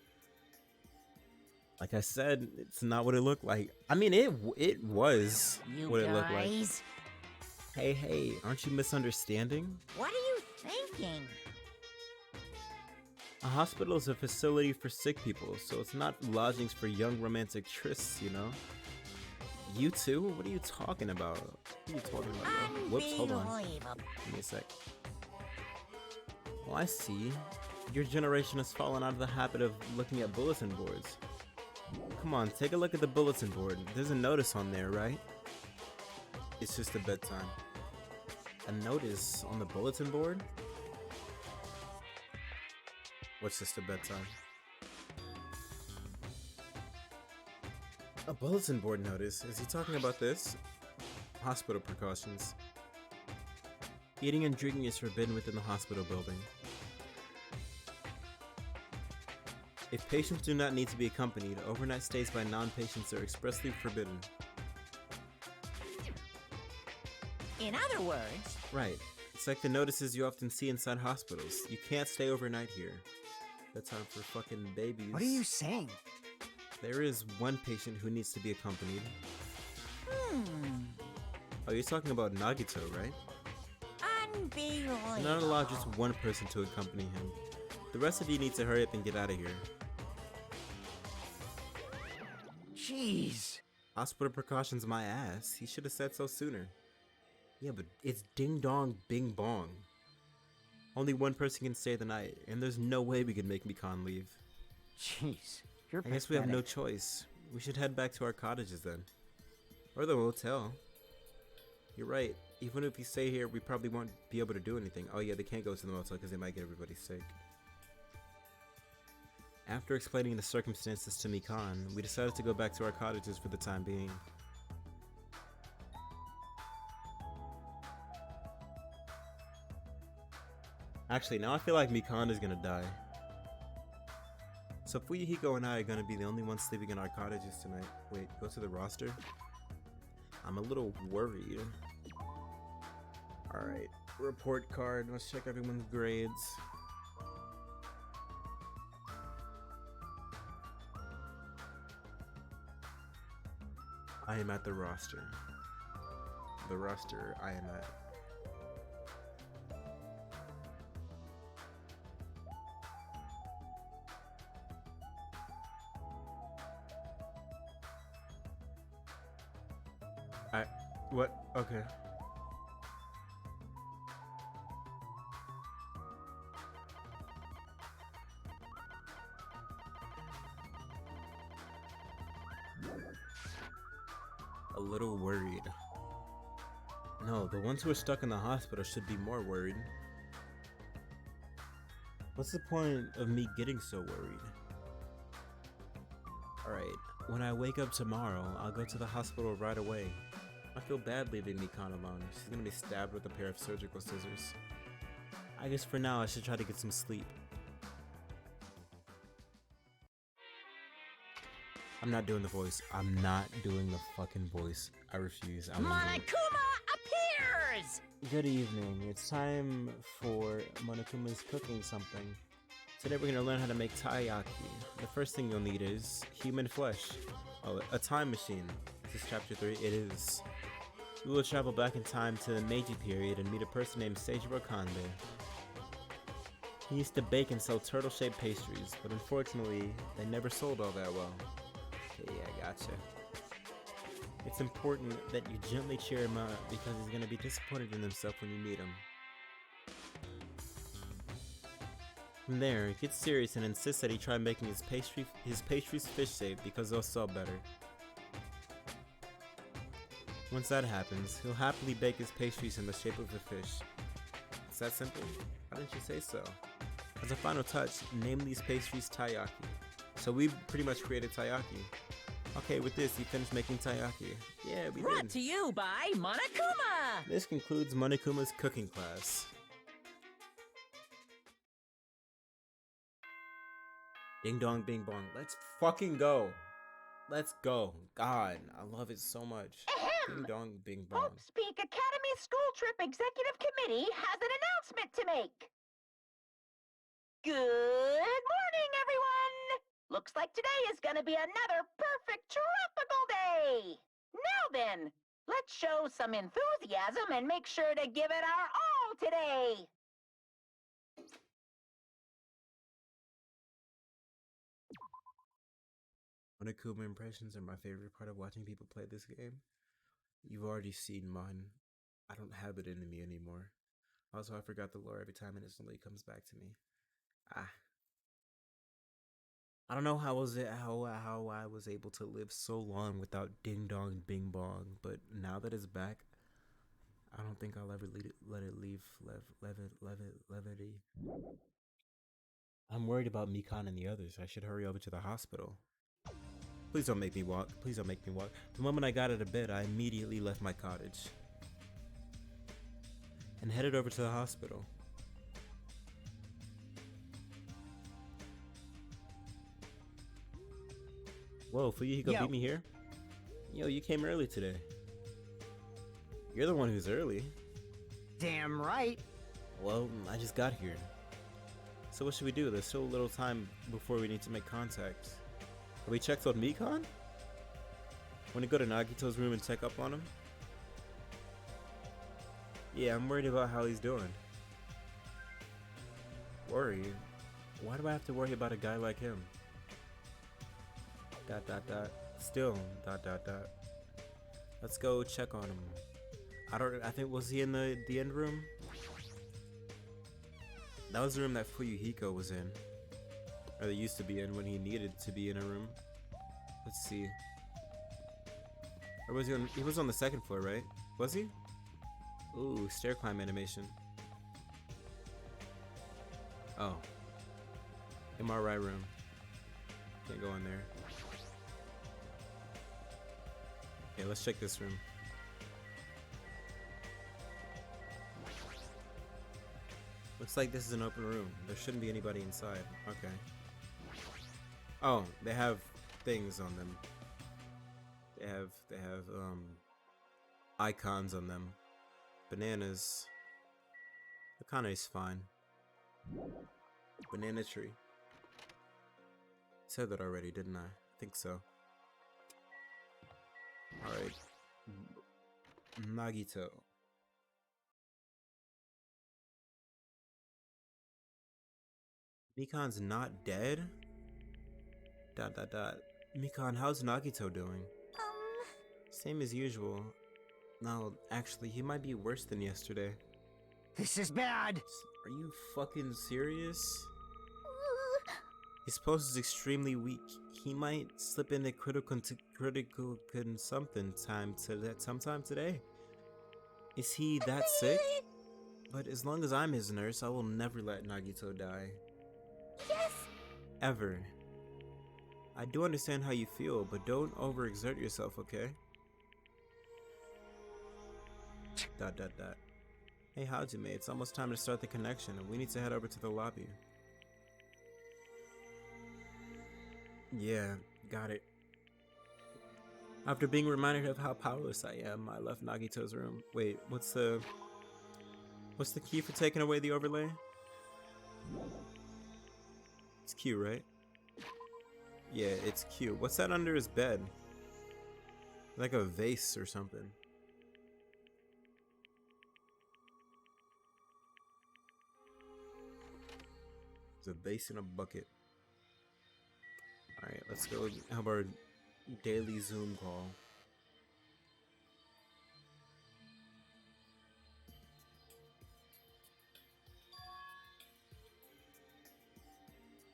Like I said, it's not what it looked like. I mean, it was You what it looked like. guys, Hey, aren't you misunderstanding? what are you thinking? A hospital is a facility for sick people, so it's not lodgings for young romantic trysts, you know? You too? What are you talking about? What are you talking about, bro? Whoops, hold on. Unbelievable. Give me a sec. Oh, I see. Your generation has fallen out of the habit of looking at bulletin boards. Come on, take a look at the bulletin board. There's a notice on there, right? It's just a bedtime. A notice on the bulletin board? What's just a bedtime? A bulletin board notice? Is he talking about this? Hospital precautions. Eating and drinking is forbidden within the hospital building. If patients do not need to be accompanied, overnight stays by non-patients are expressly forbidden. In other words, Right. It's like the notices you often see inside hospitals. You can't stay overnight here. Bedtime for fucking babies. What are you saying? There is one patient who needs to be accompanied. Oh, you're talking about Nagito, right? unbelievable. You're not allowed just one person to accompany him. The rest of you need to hurry up and get out of here. Jeez. Hospital precautions my ass. He should have said so sooner. Yeah, but it's ding dong bing bong. Only one person can stay the night, and there's no way we can make Mikan leave. Jeez. You're I guess we have no pathetic. choice. We should head back to our cottages then. Or the hotel. You're right. Even if we stay here, we probably won't be able to do anything. Oh yeah, they can't go to the motel because they might get everybody sick. After explaining the circumstances to Mikan, we decided to go back to our cottages for the time being. Actually, now I feel like Mikan is gonna die. So Fuyuhiko and I are gonna be the only ones sleeping in our cottages tonight. Wait, go to the roster? I'm a little worried. Alright, report card. Let's check everyone's grades. I am at the roster. The roster I am at. What? Okay. A little worried. No, the ones who are stuck in the hospital should be more worried. What's the point of me getting so worried? Alright, when I wake up tomorrow, I'll go to the hospital right away. I feel bad leaving Mikan alone. She's gonna be stabbed with a pair of surgical scissors. I guess for now I should try to get some sleep. I'm not doing the voice. I'm not doing the fucking voice. I refuse. I won't do it. Monokuma appears! Good evening. It's time for Monokuma's cooking something. Today we're gonna learn how to make taiyaki. The first thing you'll need is human flesh. Oh, a time machine. This is chapter 3. It is. We will travel back in time to the Meiji period and meet a person named Seijiro Kande. He used to bake and sell turtle-shaped pastries, but unfortunately, they never sold all that well. Okay, yeah, gotcha. It's important that you gently cheer him up because he's gonna be disappointed in himself when you meet him. From there, he gets serious and insists that he try making his pastries fish-shaped because they'll sell better. Once that happens, he'll happily bake his pastries in the shape of a fish. It's that simple? Why didn't you say so? As a final touch, name these pastries taiyaki. So we pretty much created taiyaki. Okay, with this, he finished making taiyaki. Yeah, we Brought did. to you by Monokuma! This concludes Monokuma's cooking class. Ding dong, bing bong. Let's fucking go. Let's go. God, I love it so much. Ahem. Ding dong, bing bong. Hope's Peak Academy School Trip Executive Committee has an announcement to make. Good morning, everyone! Looks like today is gonna be another perfect tropical day! Now then, let's show some enthusiasm and make sure to give it our all today! Monokuma impressions are my favorite part of watching people play this game. You've already seen mine. I don't have it in me anymore. Also, I forgot the lore every time it instantly comes back to me. I don't know how I was able to live so long without ding dong bing bong, but now that it's back, I don't think I'll ever let it leave levity. I'm worried about Mikan and the others. I should hurry over to the hospital. Please don't make me walk. Please don't make me walk. The moment I got out of bed, I immediately left my cottage and headed over to the hospital. Whoa, Fuyuhiko beat me here? Yo, you came early today. You're the one who's early. Damn right. Well, I just got here. So what should we do? There's still a little time before we need to make contact. Have we checked on Mikan? Want to go to Nagito's room and check up on him? Yeah, I'm worried about how he's doing. Worried? Why do I have to worry about a guy like him? ... Still ... Let's go check on him. I think, was he in the end room? That was the room that Fuyuhiko was in. Or they used to be in when he needed to be in a room. Let's see. Or was he on the second floor, right? Was he? Ooh, stair climb animation. Oh. MRI room. Can't go in there. Okay, let's check this room. Looks like this is an open room. There shouldn't be anybody inside. Okay. Oh, they have things on them. They have icons on them. Bananas. The kind is fine. Banana tree. Said that already, didn't I? I think so. Alright. Nagito. Mikan's not dead? ... Mikan, how's Nagito doing? Same as usual. No, actually, he might be worse than yesterday. This is bad. Are you fucking serious? His pulse is extremely weak. He might slip into critical sometime today. Is he that sick? But as long as I'm his nurse, I will never let Nagito die. Yes. Ever. I do understand how you feel, but don't overexert yourself, okay? ... Hey, Hajime, it's almost time to start the connection, and we need to head over to the lobby. Yeah, got it. After being reminded of how powerless I am, I left Nagito's room. Wait, what's the key for taking away the overlay? It's Q, right? Yeah, it's Q. What's that under his bed? Like a vase or something. There's a vase in a bucket. Alright, let's go have our daily Zoom call.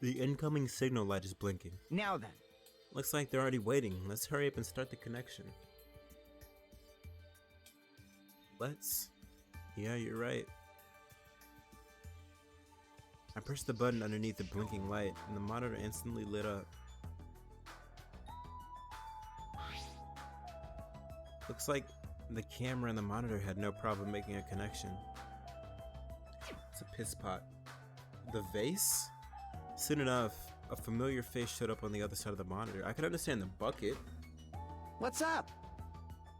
The incoming signal light is blinking. Now then. Looks like they're already waiting. Let's hurry up and start the connection. Let's? Yeah, you're right. I pressed the button underneath the blinking light, and the monitor instantly lit up. Looks like the camera and the monitor had no problem making a connection. It's a piss pot. The vase? Soon enough, a familiar face showed up on the other side of the monitor. I could understand the bucket. What's up?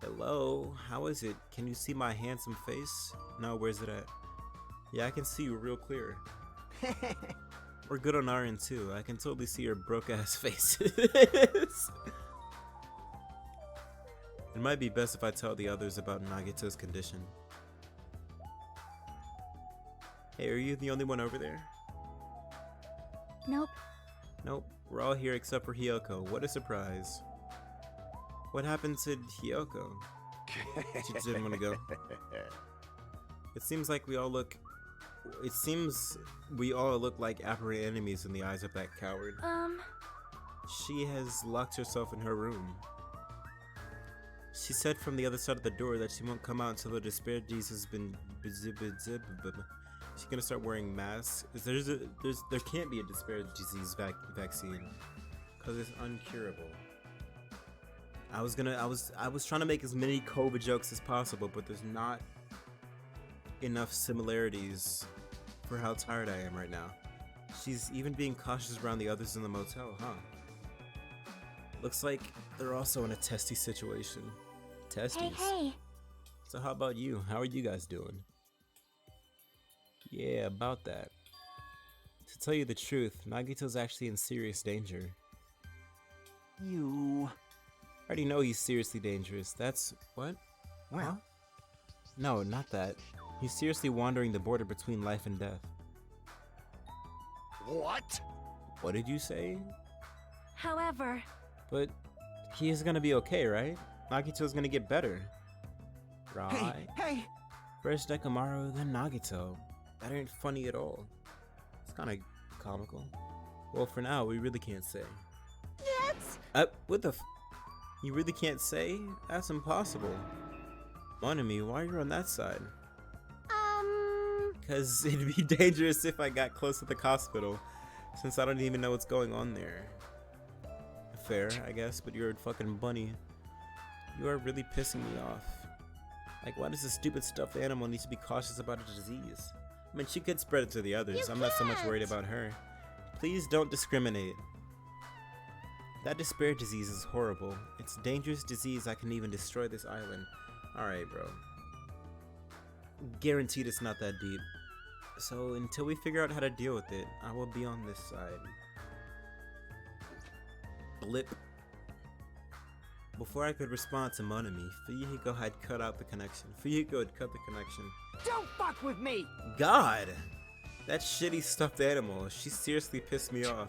Hello, how is it? Can you see my handsome face? No, where's it at? Yeah, I can see you real clear. We're good on our end too. I can totally see your broke ass faces. It might be best if I tell the others about Nagito's condition. Hey, are you the only one over there? Nope. Nope, we're all here except for Hyoko. What a surprise. What happened to Hyoko? She didn't want to go. It seems we all look like apparent enemies in the eyes of that coward. She has locked herself in her room. She said from the other side of the door that she won't come out until the despair disease has been She's gonna start wearing masks. There can't be a despair disease vaccine because it's uncurable. I was trying to make as many COVID jokes as possible, but there's not enough similarities for how tired I am right now. She's even being cautious around the others in the motel, huh? Looks like they're also in a testy situation. Testies. Hey. So how about you? How are you guys doing? Yeah, about that. To tell you the truth, Nagito's actually in serious danger. You... I already know he's seriously dangerous. That's... what? Well... Huh? No, not that. He's seriously wandering the border between life and death. What? What did you say? However... But he's gonna be okay, right? Nagito's gonna get better. Right? Hey! First Nekomaru, then Nagito. That ain't funny at all. It's kinda comical. Well, for now, we really can't say. That's... What the you really can't say? That's impossible. Mon ami, why are you on that side? Because it'd be dangerous if I got close to the hospital, since I don't even know what's going on there. Fair, I guess, but you're a fucking bunny. You are really pissing me off. Like, why does this stupid stuffed animal need to be cautious about a disease? I mean, she could spread it to the others. I'm not so much worried about her. Please don't discriminate. That despair disease is horrible. It's a dangerous disease that can even destroy this island. Alright, bro. Guaranteed it's not that deep. So until we figure out how to deal with it, I will be on this side. Blip. Before I could respond to Monami, Fuyuhiko had cut out the connection. Fuyuhiko had cut the connection. Don't fuck with me! God! That shitty stuffed animal, she seriously pissed me off.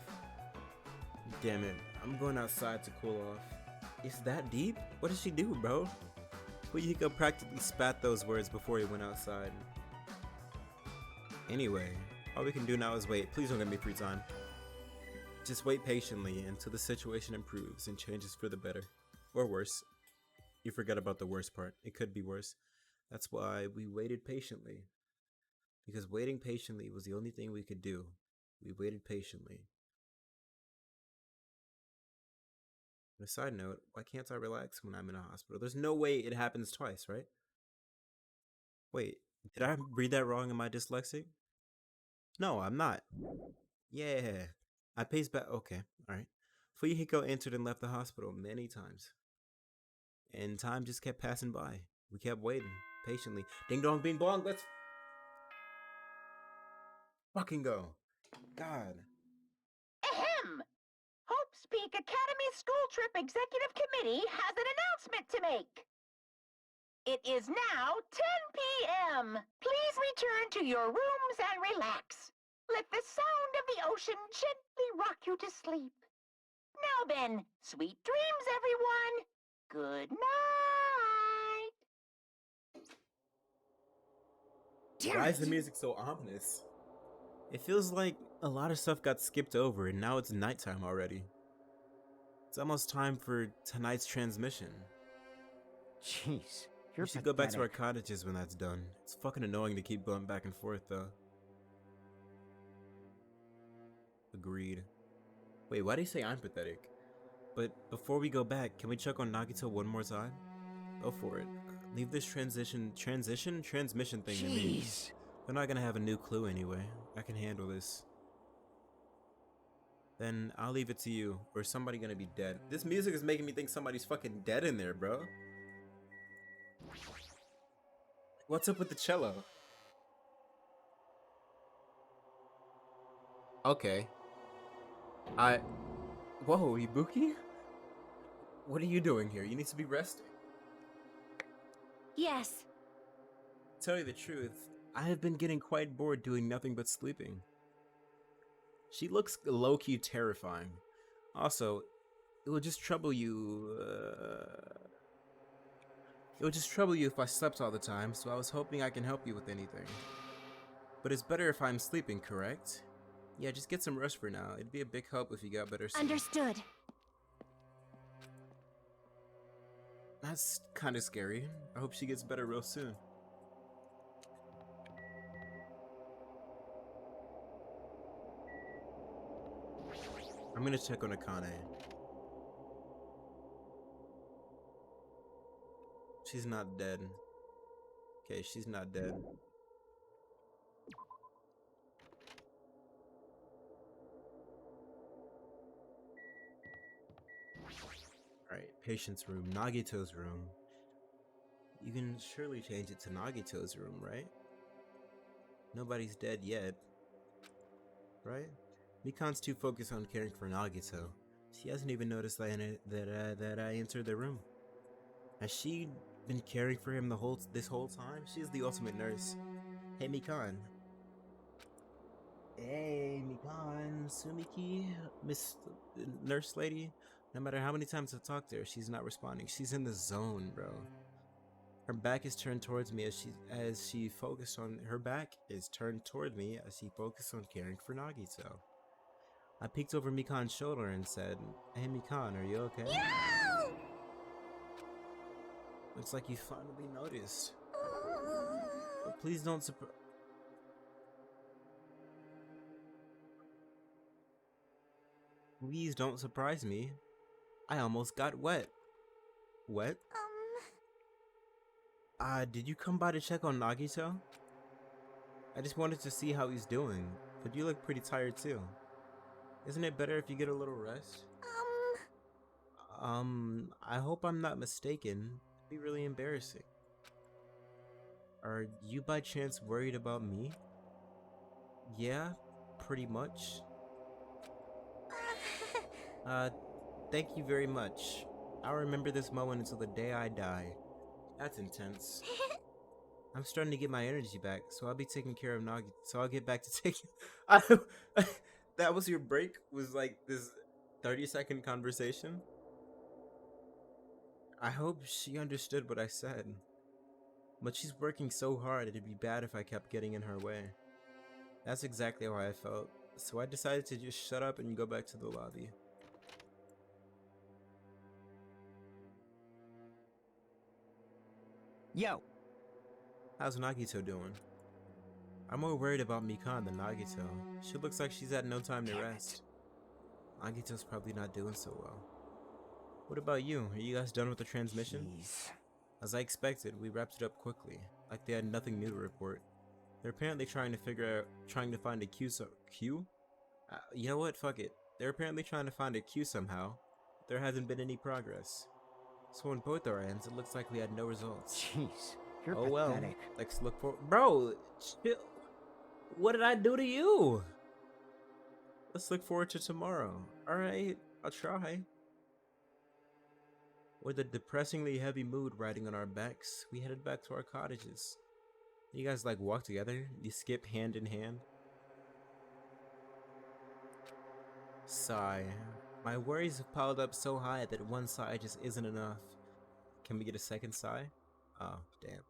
Damn it, I'm going outside to cool off. Is that deep? What did she do, bro? Fuyuhiko practically spat those words before he went outside. Anyway, all we can do now is wait. Please don't give me free time. Just wait patiently until the situation improves and changes for the better. Or worse. You forget about the worst part. It could be worse. That's why we waited patiently. Because waiting patiently was the only thing we could do. We waited patiently. On a side note, why can't I relax when I'm in a hospital? There's no way it happens twice, right? Wait, did I read that wrong? Am I dyslexic? No, I'm not. Yeah. I paced back. Okay, alright. Fuyuhiko entered and left the hospital many times. And time just kept passing by. We kept waiting, patiently. Ding dong, bing bong, let's fucking go. God. Ahem! Hope's Peak Academy School Trip Executive Committee has an announcement to make. It is now 10 p.m. Please return to your rooms and relax. Let the sound of the ocean gently rock you to sleep. Now then, sweet dreams, everyone. Good night. Why is the music so ominous? It feels like a lot of stuff got skipped over and now it's nighttime already. It's almost time for tonight's transmission. Jeez, you're We should go back to our pathetic. cottages when that's done. It's fucking annoying to keep going back and forth though. Agreed. Wait, why do you say I'm pathetic? But before we go back, can we check on Nagito one more time? Go for it. Leave this transmission thing to me. Jeez. They're not gonna have a new clue anyway. I can handle this. Then I'll leave it to you, or is somebody gonna be dead? This music is making me think somebody's fucking dead in there, bro. What's up with the cello? Okay. Whoa, Ibuki? What are you doing here? You need to be resting. Yes. Tell you the truth, I have been getting quite bored doing nothing but sleeping. She looks low-key terrifying. Also, it will just trouble you, it would just trouble you if I slept all the time, so I was hoping I can help you with anything. But it's better if I'm sleeping, correct? Yeah, just get some rest for now. It'd be a big help if you got better sleep. Understood. That's kind of scary. I hope she gets better real soon. I'm gonna check on Akane. She's not dead. Okay, she's not dead. Alright, patient's room. Nagito's room. You can surely change it to Nagito's room, right? Nobody's dead yet. Right? Mikan's too focused on caring for Nagito. She hasn't even noticed that I entered the room. Has she been caring for him this whole time? She's the ultimate nurse. Hey, Mikan. Hey, Mikan, Sumiki, Miss Nurse Lady. No matter how many times I've talked to her, she's not responding. She's in the zone, bro. Her back is turned towards me as she focused on her back is turned toward me as she focused on caring for Nagito. I peeked over Mikan's shoulder and said, "Hey, Mikan, are you okay?" No! Looks like you finally noticed. But please don't Please don't surprise me. I almost got wet. Wet? Did you come by to check on Nagito? I just wanted to see how he's doing, but you look pretty tired too. Isn't it better if you get a little rest? I hope I'm not mistaken. It'd be really embarrassing. Are you by chance worried about me? Yeah, pretty much. Thank you very much. I'll remember this moment until the day I die. That's intense. I'm starting to get my energy back, so I'll be taking care of Nagi. So I'll get back to taking. That was your break? Was like this 30-second conversation? I hope she understood what I said. But she's working so hard, it'd be bad if I kept getting in her way. That's exactly how I felt. So I decided to just shut up and go back to the lobby. Yo, How's Nagito doing? I'm more worried about Mikan than Nagito. She looks like she's had no time to rest. Nagito's probably not doing so well. What about you? Are you guys done with the transmission? jeez. As I expected, we wrapped it up quickly, like they had nothing new to report. They're apparently trying to find a Q. You know what? Fuck it. They're apparently trying to find a Q somehow. There hasn't been any progress. So on both our ends, it looks like we had no results. Jeez, you're Oh well. pathetic. Let's look for. Bro, chill. What did I do to you? Let's look forward to tomorrow. Alright, I'll try. With a depressingly heavy mood riding on our backs, we headed back to our cottages. You guys like walk together? You skip hand in hand? Sigh. My worries have piled up so high that one sigh just isn't enough. Can we get a second sigh? Oh, damn.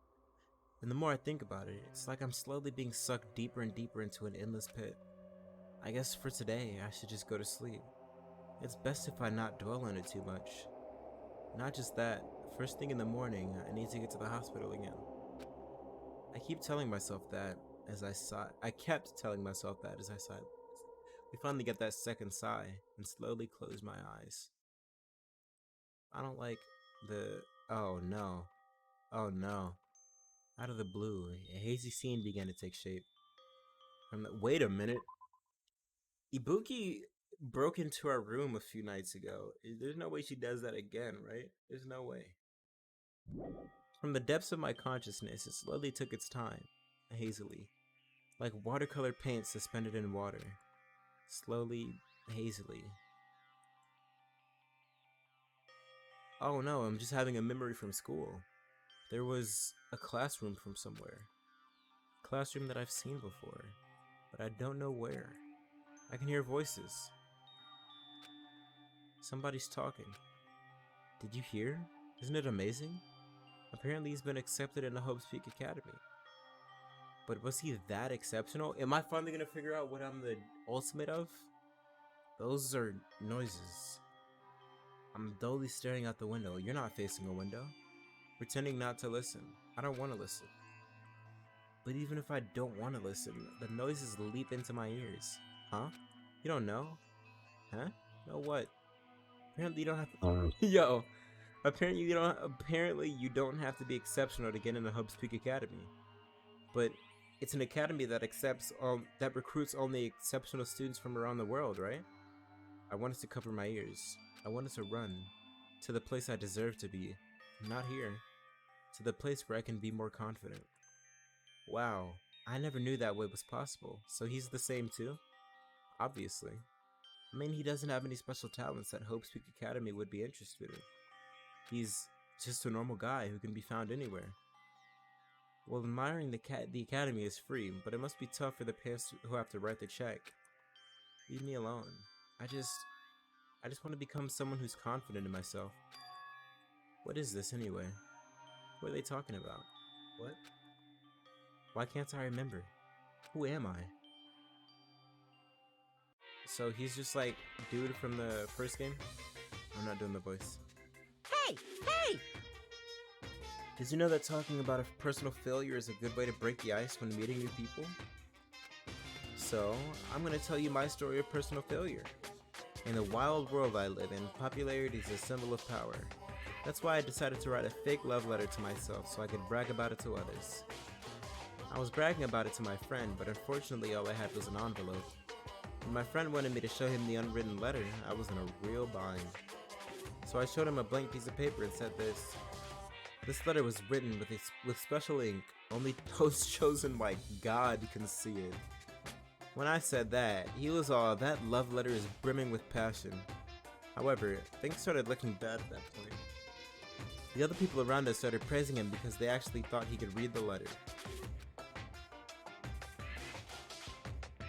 And the more I think about it, it's like I'm slowly being sucked deeper and deeper into an endless pit. I guess for today, I should just go to sleep. It's best if I not dwell on it too much. Not just that, first thing in the morning, I need to get to the hospital again. I keep telling myself that as I sigh. I kept telling myself that as I sighed. We finally get that second sigh and slowly close my eyes. I don't like the. Oh no. Oh no. Out of the blue, a hazy scene began to take shape. Wait a minute. Ibuki broke into our room a few nights ago. There's no way she does that again, right? There's no way. From the depths of my consciousness, it slowly took its time, hazily, like watercolor paint suspended in water. Slowly, hazily. Oh no, I'm just having a memory from school. There was a classroom from somewhere. Classroom that I've seen before, but I don't know where. I can hear voices. Somebody's talking. Did you hear? Isn't it amazing? Apparently he's been accepted in the Hope's Peak Academy. But was he that exceptional? Am I finally gonna figure out what I'm the ultimate of? Those are noises. I'm dully staring out the window. You're not facing a window. Pretending not to listen. I don't want to listen. But even if I don't want to listen, the noises leap into my ears. Huh? You don't know? Huh? Know what? Apparently you don't have to. Yo. Apparently you don't have to be exceptional to get into Hub's Peak Academy. But it's an academy that that recruits only exceptional students from around the world, right? I wanted to cover my ears. I wanted to run to the place I deserve to be. Not here. To the place where I can be more confident. Wow, I never knew that way was possible. So he's the same too? Obviously. I mean, he doesn't have any special talents that Hope's Peak Academy would be interested in. He's just a normal guy who can be found anywhere. Well, admiring the academy is free, but it must be tough for the parents who have to write the check. Leave me alone. I just want to become someone who's confident in myself. What is this anyway? What are they talking about? What? Why can't I remember? Who am I? So he's just like dude from the first game? I'm not doing the voice. Hey! Hey! Did you know that talking about a personal failure is a good way to break the ice when meeting new people? So, I'm gonna tell you my story of personal failure. In the wild world I live in, popularity is a symbol of power. That's why I decided to write a fake love letter to myself so I could brag about it to others. I was bragging about it to my friend, but unfortunately all I had was an envelope. When my friend wanted me to show him the unwritten letter, I was in a real bind. So I showed him a blank piece of paper and said this. This letter was written with special ink. Only those chosen by God can see it. When I said that, he was all, that love letter is brimming with passion. However, things started looking bad at that point. The other people around us started praising him because they actually thought he could read the letter.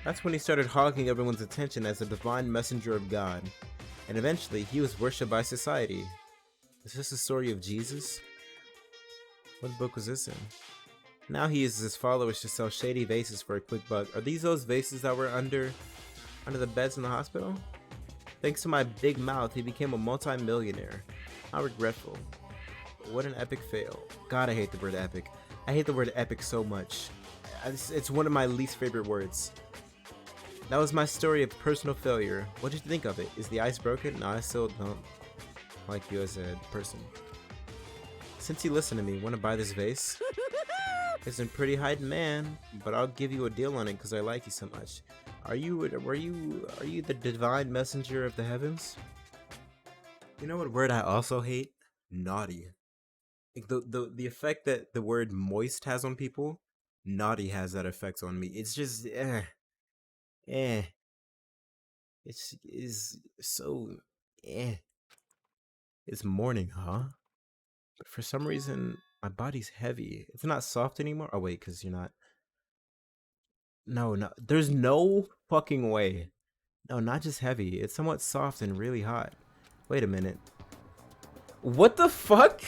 That's when he started hogging everyone's attention as a divine messenger of God, and eventually he was worshipped by society. Is this the story of Jesus? What book was this in? Now he uses his followers to sell shady vases for a quick buck. Are these those vases that were under the beds in the hospital? Thanks to my big mouth, he became a multi-millionaire. How regretful. What an epic fail. God, I hate the word epic. I hate the word epic so much. It's one of my least favorite words. That was my story of personal failure. What did you think of it? Is the ice broken? No, I still don't like you as a person. Since you listen to me, want to buy this vase? It's in pretty high demand, but I'll give you a deal on it because I like you so much. Are you the divine messenger of the heavens? You know what word I also hate? Naughty. Like the effect that the word moist has on people, naughty has that effect on me. It's just It is so It's morning, huh? But for some reason, my body's heavy. It's not soft anymore. Oh wait, because you're not. No, there's no fucking way. No, not just heavy. It's somewhat soft and really hot. Wait a minute. What the fuck?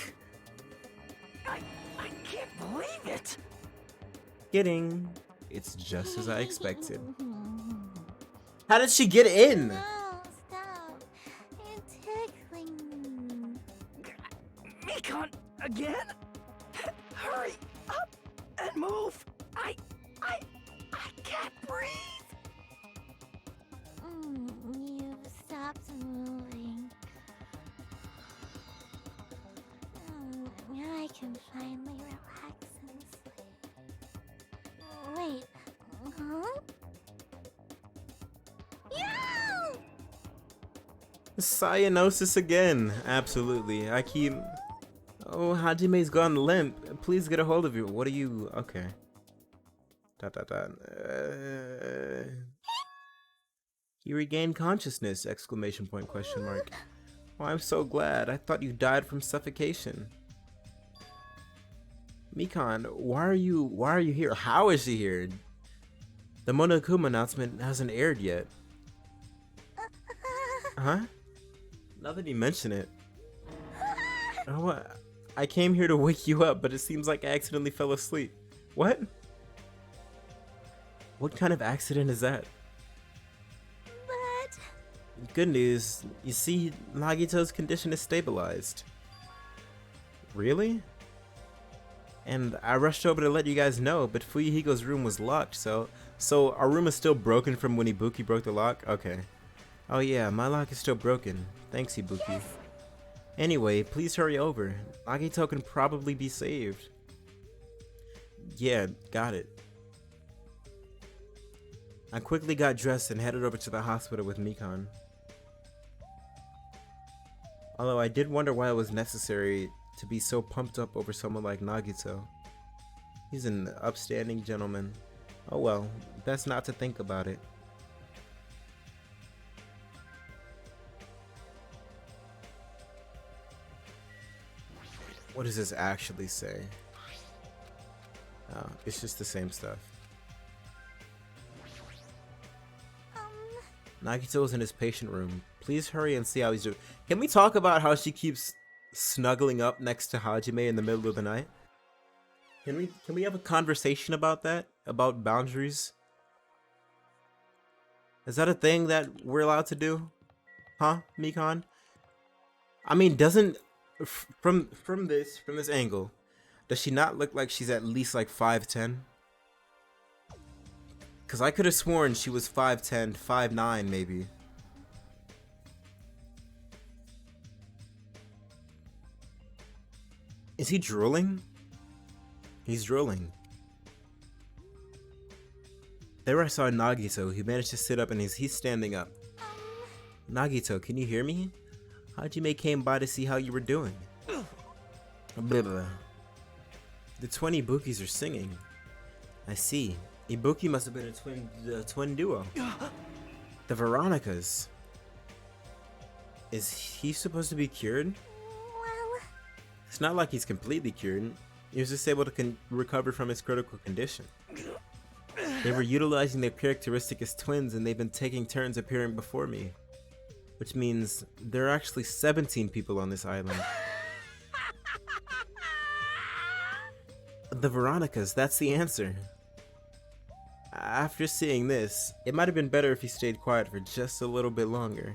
I can't believe it. Kidding. It's just as I expected. How did she get in? No, stop. You're tickling me. Mikon, again? Hurry up and move. I can't breathe. You've stopped moving. I can finally relax and sleep. Wait, huh? Yo! Cyanosis again. Absolutely. I keep... Oh, Hajime's gone limp. Please get a hold of you. What are you... Okay. ... He regained consciousness! Exclamation point, question mark. Oh, I'm so glad. I thought you died from suffocation. Mikon, why are you here? How is she here? The Monokuma announcement hasn't aired yet. Huh? Now that you mention it. Oh, what? I came here to wake you up, but it seems like I accidentally fell asleep. What? What kind of accident is that? But... Good news. You see, Nagito's condition is stabilized. Really? And I rushed over to let you guys know, but Fuyuhigo's room was locked, so our room is still broken from when Ibuki broke the lock? Okay. Oh yeah, my lock is still broken. Thanks, Ibuki. Yes. Anyway, please hurry over. Nagito can probably be saved. Yeah, got it. I quickly got dressed and headed over to the hospital with Mikon. Although I did wonder why it was necessary to be so pumped up over someone like Nagito. He's an upstanding gentleman. Oh well, best not to think about it. What does this actually say? Oh, it's just the same stuff. Nagito's in his patient room. Please hurry and see how he's doing. Can we talk about how she keeps snuggling up next to Hajime in the middle of the night? Can we have a conversation about that? About boundaries? Is that a thing that we're allowed to do? Huh, Mikon? I mean, doesn't from this angle, does she not look like she's at least like 5'10"? Cause I could have sworn she was 5'10", 5'9" maybe. Is he drooling? He's drooling. There I saw Nagito. He managed to sit up and he's standing up. Nagito, can you hear me? Hajime came by to see how you were doing. Blah, blah. The twin Ibukis are singing. I see. Ibuki must have been a twin duo. The Veronicas. Is he supposed to be cured? Well, It's not like he's completely cured. He was just able to recover from his critical condition. They were utilizing their characteristic as twins and they've been taking turns appearing before me. Which means there are actually 17 people on this island. The Veronicas, that's the answer. After seeing this, it might have been better if he stayed quiet for just a little bit longer.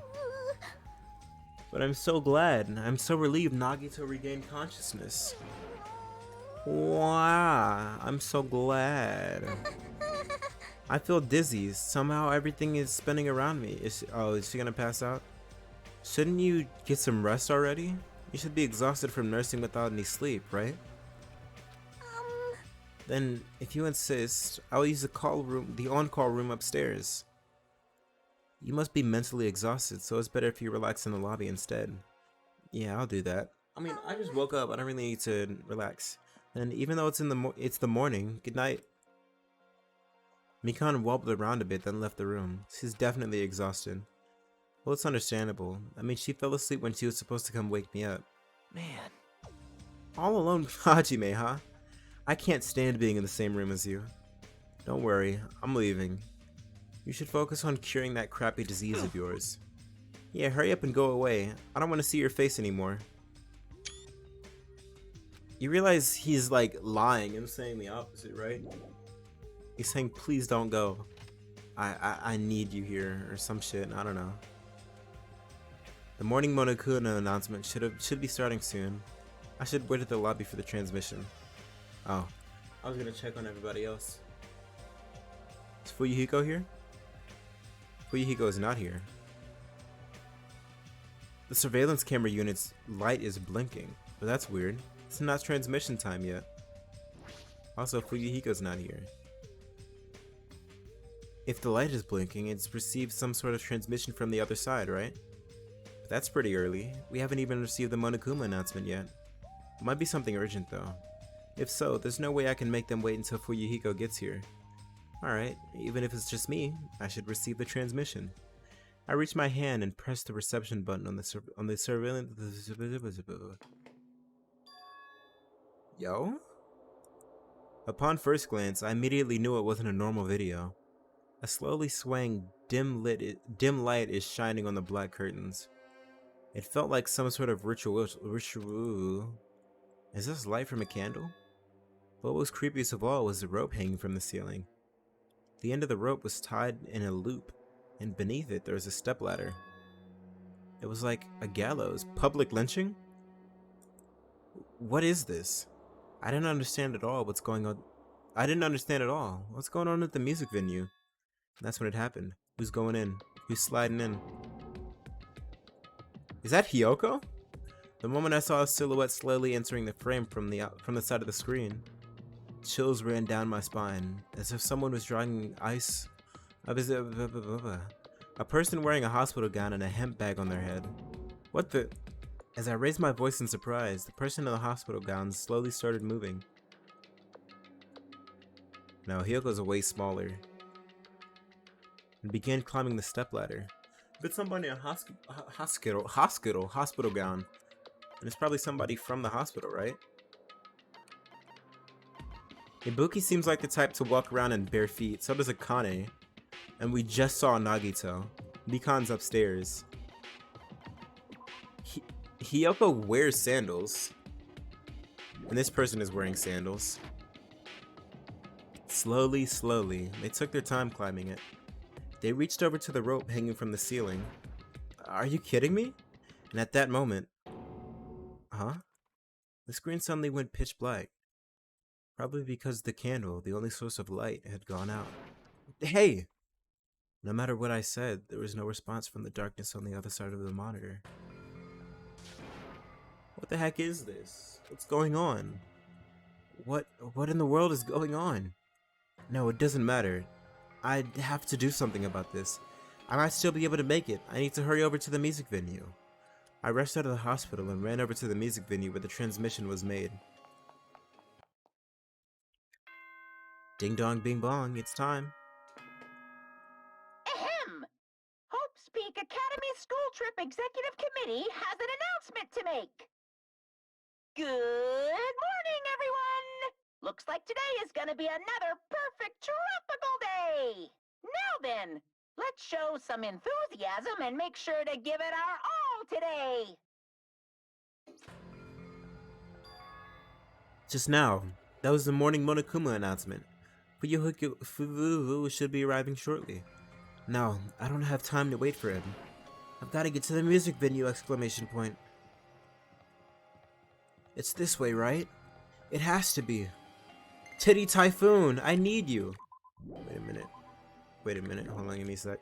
But I'm so glad, I'm so relieved Nagito regained consciousness. Wow, I'm so glad. I feel dizzy. Somehow everything is spinning around me. Is she gonna pass out? Shouldn't you get some rest already? You should be exhausted from nursing without any sleep, right? Then, if you insist, I'll use the on-call room upstairs. You must be mentally exhausted, so it's better if you relax in the lobby instead. Yeah, I'll do that. I mean, I just woke up. I don't really need to relax. And even though it's the morning, good night. Mikan wobbled around a bit, then left the room. She's definitely exhausted. Well, it's understandable. I mean, she fell asleep when she was supposed to come wake me up. Man, All alone with Hajime, huh? I can't stand being in the same room as you. Don't worry, I'm leaving. You should focus on curing that crappy disease of yours. Yeah, hurry up and go away. I don't want to see your face anymore. You realize he's like lying and saying the opposite, right? He's saying, please don't go. I need you here, or some shit, I don't know. The morning Monokuma announcement should be starting soon. I should wait at the lobby for the transmission. Oh, I was gonna check on everybody else. Is Fuyuhiko here? Fuyuhiko is not here. The surveillance camera unit's light is blinking, but that's weird. It's not transmission time yet. Also, Fuyuhiko's not here. If the light is blinking, it's received some sort of transmission from the other side, right? But that's pretty early. We haven't even received the Monokuma announcement yet. It might be something urgent though. If so, there's no way I can make them wait until Fuyuhiko gets here. Alright, even if it's just me, I should receive the transmission. I reached my hand and pressed the reception button on the surveillance. Yo? Upon first glance, I immediately knew it wasn't a normal video. A slowly swaying dim light is shining on the black curtains. It felt like some sort of ritual. Is this light from a candle? What was creepiest of all was the rope hanging from the ceiling. The end of the rope was tied in a loop, and beneath it there was a stepladder. It was like a gallows. Public lynching? What is this? I didn't understand at all what's going on. What's going on at the music venue? And that's when it happened. Who's going in? Who's sliding in? Is that Hiyoko? The moment I saw a silhouette slowly entering the frame from the side of the screen, chills ran down my spine, as if someone was drawing ice. A person wearing a hospital gown and a hemp bag on their head. What the? As I raised my voice in surprise, the person in the hospital gown slowly started moving. Now Hyoko's way smaller, and began climbing the stepladder. But somebody in a hospital gown. And it's probably somebody from the hospital, right? Ibuki seems like the type to walk around in bare feet, so does Akane. And we just saw Nagito. Mikan's upstairs. Hiyoko wears sandals. And this person is wearing sandals. Slowly, they took their time climbing it. They reached over to the rope hanging from the ceiling. Are you kidding me? And at that moment... Huh? The screen suddenly went pitch black. Probably because the candle, the only source of light, had gone out. Hey! No matter what I said, there was no response from the darkness on the other side of the monitor. What the heck is this? What's going on? What in the world is going on? No, it doesn't matter. I have to do something about this. I might still be able to make it. I need to hurry over to the music venue. I rushed out of the hospital and ran over to the music venue where the transmission was made. Ding dong bing bong, it's time. Ahem! Hope's Peak Academy School Trip Executive Committee has an announcement to make. Good morning, everyone! Looks like today is gonna be another perfect tropical day! Now then, let's show some enthusiasm and make sure to give it our all today! Just now, that was the morning Monokuma announcement. Fuyu should be arriving shortly. No, I don't have time to wait for him. I've got to get to the music venue! Exclamation point. It's this way, right? It has to be. Titty Typhoon, I need you. Wait a minute. Hold on, give me a sec.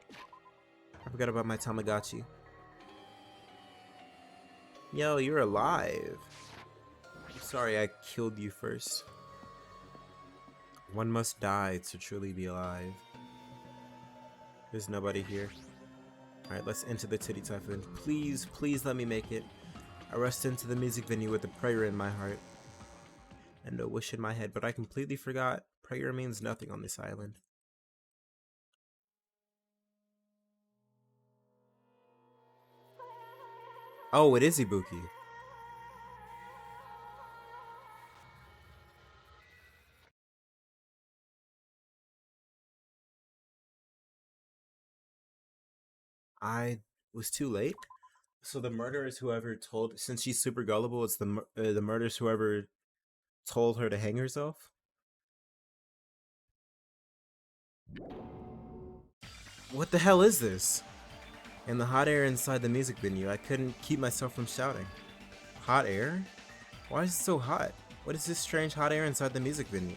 I forgot about my Tamagotchi. Yo, you're alive. I'm sorry I killed you first. One must die to truly be alive. There's nobody here. Alright, let's enter the Titty Typhoon. Please, please let me make it. I rushed into the music venue with a prayer in my heart and a wish in my head, but I completely forgot prayer means nothing on this island. Oh, it is Ibuki. I was too late. So the murderer is whoever told. Since she's super gullible, it's the murderer is whoever told her to hang herself. What the hell is this? In the hot air inside the music venue, I couldn't keep myself from shouting. Hot air? Why is it so hot? What is this strange hot air inside the music venue?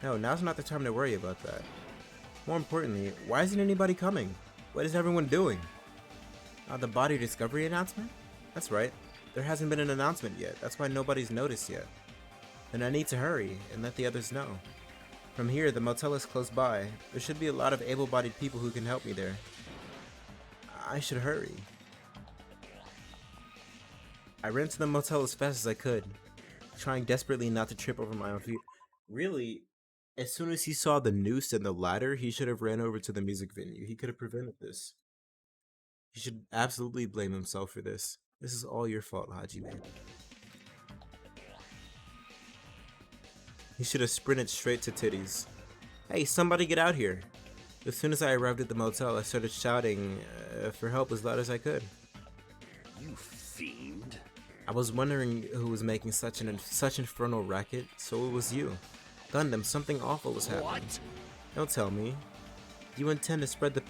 No, now's not the time to worry about that. More importantly, why isn't anybody coming? What is everyone doing? The body discovery announcement? That's right. There hasn't been an announcement yet. That's why nobody's noticed yet. Then I need to hurry and let the others know. From here, the motel is close by. There should be a lot of able-bodied people who can help me there. I should hurry. I ran to the motel as fast as I could, trying desperately not to trip over my own feet. Really, as soon as he saw the noose and the ladder, he should have ran over to the music venue. He could have prevented this. He should absolutely blame himself for this. This is all your fault, Hajime. He should have sprinted straight to Titties. Hey, somebody get out here! As soon as I arrived at the motel, I started shouting for help as loud as I could. You fiend. I was wondering who was making such infernal racket, so it was you. Gundam, something awful was happening. What? Don't tell me. You intend to spread the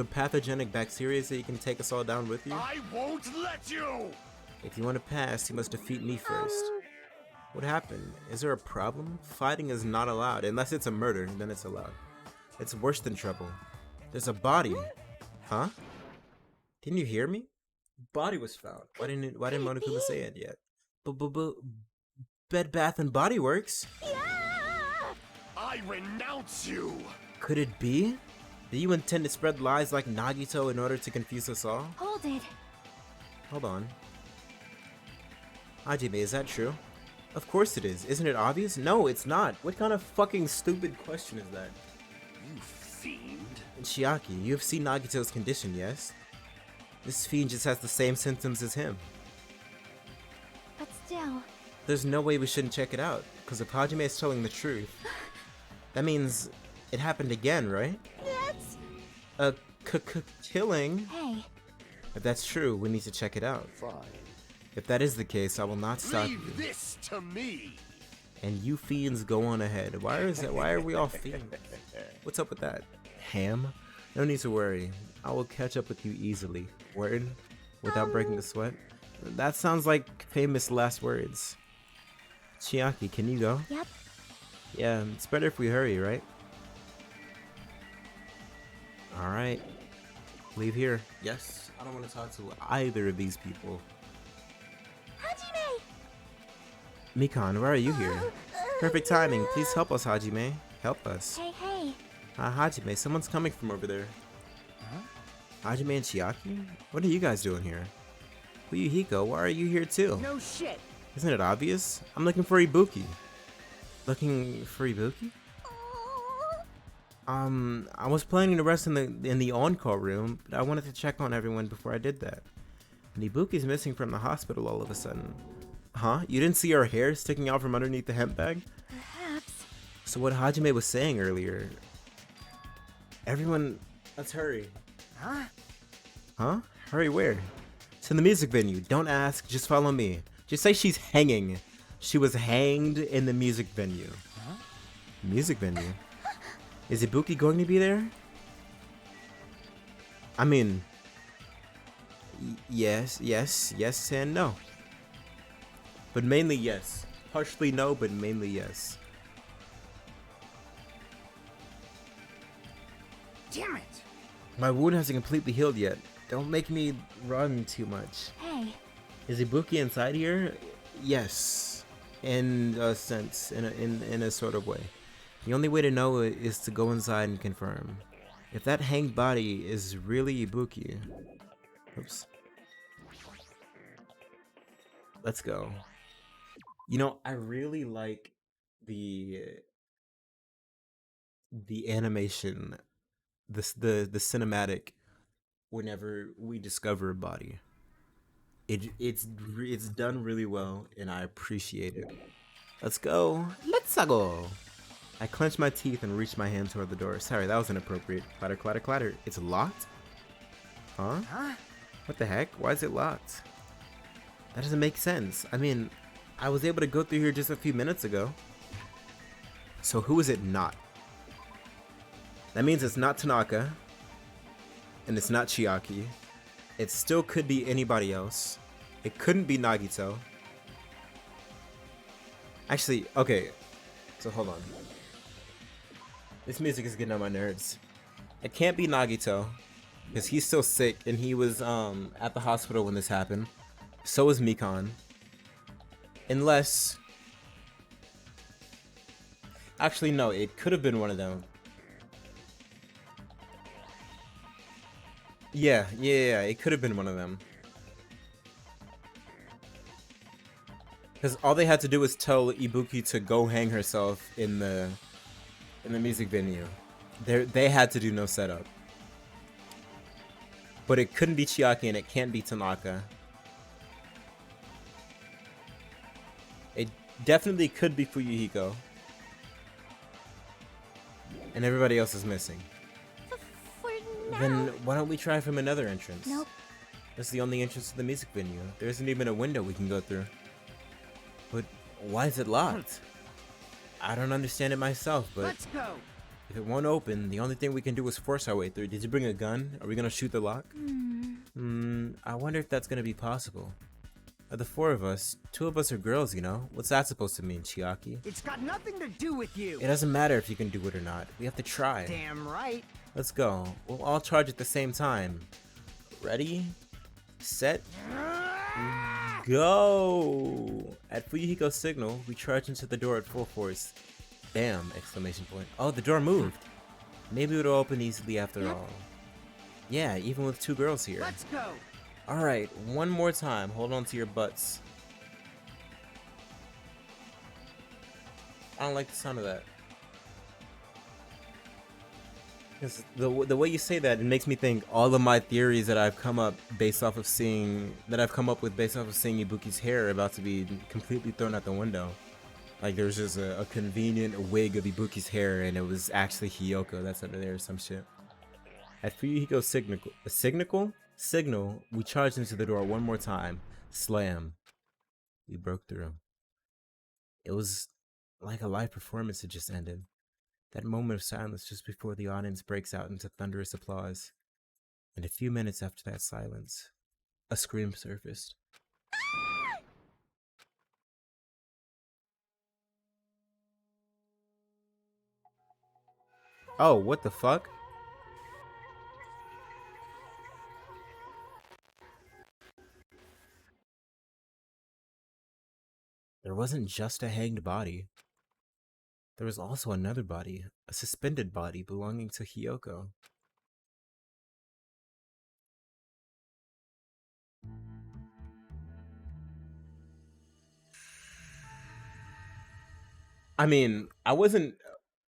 pathogenic bacteria so you can take us all down with you? I won't let you! If you want to pass, you must defeat me first. What happened? Is there a problem? Fighting is not allowed. Unless it's a murder, then it's allowed. It's worse than trouble. There's a body. Huh? Didn't you hear me? Body was found. Why didn't Monokuma say it yet? Bed Bath and Body Works? I renounce you! Could it be? Do you intend to spread lies like Nagito in order to confuse us all? Hold it. Hold on. Hajime, is that true? Of course it is. Isn't it obvious? No, it's not. What kind of fucking stupid question is that? You fiend. And Chiaki, you have seen Nagito's condition, yes? This fiend just has the same symptoms as him. But still. There's no way we shouldn't check it out, because if Hajime is telling the truth, that means it happened again, right? That's... A killing? Hey. If that's true, we need to check it out. Fine. If that is the case, I will not stop you. Leave this to me! And you fiends go on ahead. Why are we all fiends? What's up with that? Ham? No need to worry. I will catch up with you easily. Word? Without breaking a sweat? That sounds like famous last words. Chiaki, can you go? Yep. Yeah, it's better if we hurry, right? Alright. Leave here. Yes. I don't want to talk to either of these people. Hajime! Mikan, why are you here? Perfect timing. Please help us, Hajime. Help us. Hey. Hajime, someone's coming from over there. Hajime and Chiaki? What are you guys doing here? Fuyuhiko, why are you here too? No shit. Isn't it obvious? I'm looking for Ibuki. Looking for Ibuki? I was planning to rest in the on-call room, but I wanted to check on everyone before I did that. And Ibuki's missing from the hospital all of a sudden. Huh? You didn't see her hair sticking out from underneath the hemp bag? Perhaps. So what Hajime was saying earlier... Everyone... Let's hurry. Huh? Huh? Hurry where? To the music venue. Don't ask, just follow me. Just say she's hanging. She was hanged in the music venue. Huh? Music venue? Is Ibuki going to be there? I mean... yes and no. But mainly yes. Partially no, but mainly yes. Damn it. My wound hasn't completely healed yet. Don't make me run too much. Hey. Is Ibuki inside here? Yes. In a sense. In a sort of way. The only way to know is to go inside and confirm. If that hanged body is really Ibuki... Oops. Let's go. You know, I really like the animation, the cinematic whenever we discover a body. It's done really well and I appreciate it. Let's go. Let's go. I clenched my teeth and reached my hand toward the door. Sorry, that was inappropriate. Clatter, clatter, clatter. It's locked? Huh? Huh? What the heck? Why is it locked? That doesn't make sense. I mean, I was able to go through here just a few minutes ago. So who is it not? That means it's not Tanaka. And it's not Chiaki. It still could be anybody else. It couldn't be Nagito. Actually, okay. So hold on. This music is getting on my nerves. It can't be Nagito. Because he's still sick and he was at the hospital when this happened. So is Mikan. Unless... Actually, no, it could have been one of them. Yeah, it could have been one of them. Because all they had to do was tell Ibuki to go hang herself in the music venue. They had to do no setup. But it couldn't be Chiaki and it can't be Tanaka. It definitely could be Fuyuhiko. And everybody else is missing. For now. Then why don't we try from another entrance? Nope. That's the only entrance to the music venue. There isn't even a window we can go through. But why is it locked? I don't understand it myself, but Let's go. if it won't open, the only thing we can do is force our way through. Did you bring a gun? Are we gonna shoot the lock? I wonder if that's gonna be possible. Of the four of us, two of us are girls, you know? What's that supposed to mean, Chiaki? It's got nothing to do with you. It doesn't matter if you can do it or not. We have to try. Damn right. Let's go. We'll all charge at the same time. Ready? Set? Go! At Fuyuhiko's signal, we charge into the door at full force. Damn! Exclamation point. Oh, the door moved. Maybe it'll open easily after all. Yeah, even with two girls here. Let's go. Alright, one more time. Hold on to your butts. I don't like the sound of that. Because the way you say that, it makes me think all of my theories that I've come up with based off of seeing Ibuki's hair about to be completely thrown out the window. Like there's just a convenient wig of Ibuki's hair and it was actually Hiyoko that's under there or some shit. At Fuyuhiko's signal, we charged into the door one more time. Slam. We broke through. It was like a live performance had just ended. That moment of silence just before the audience breaks out into thunderous applause. And a few minutes after that silence, a scream surfaced. Oh, what the fuck? There wasn't just a hanged body. There was also another body, a suspended body belonging to Hiyoko. I mean, I wasn't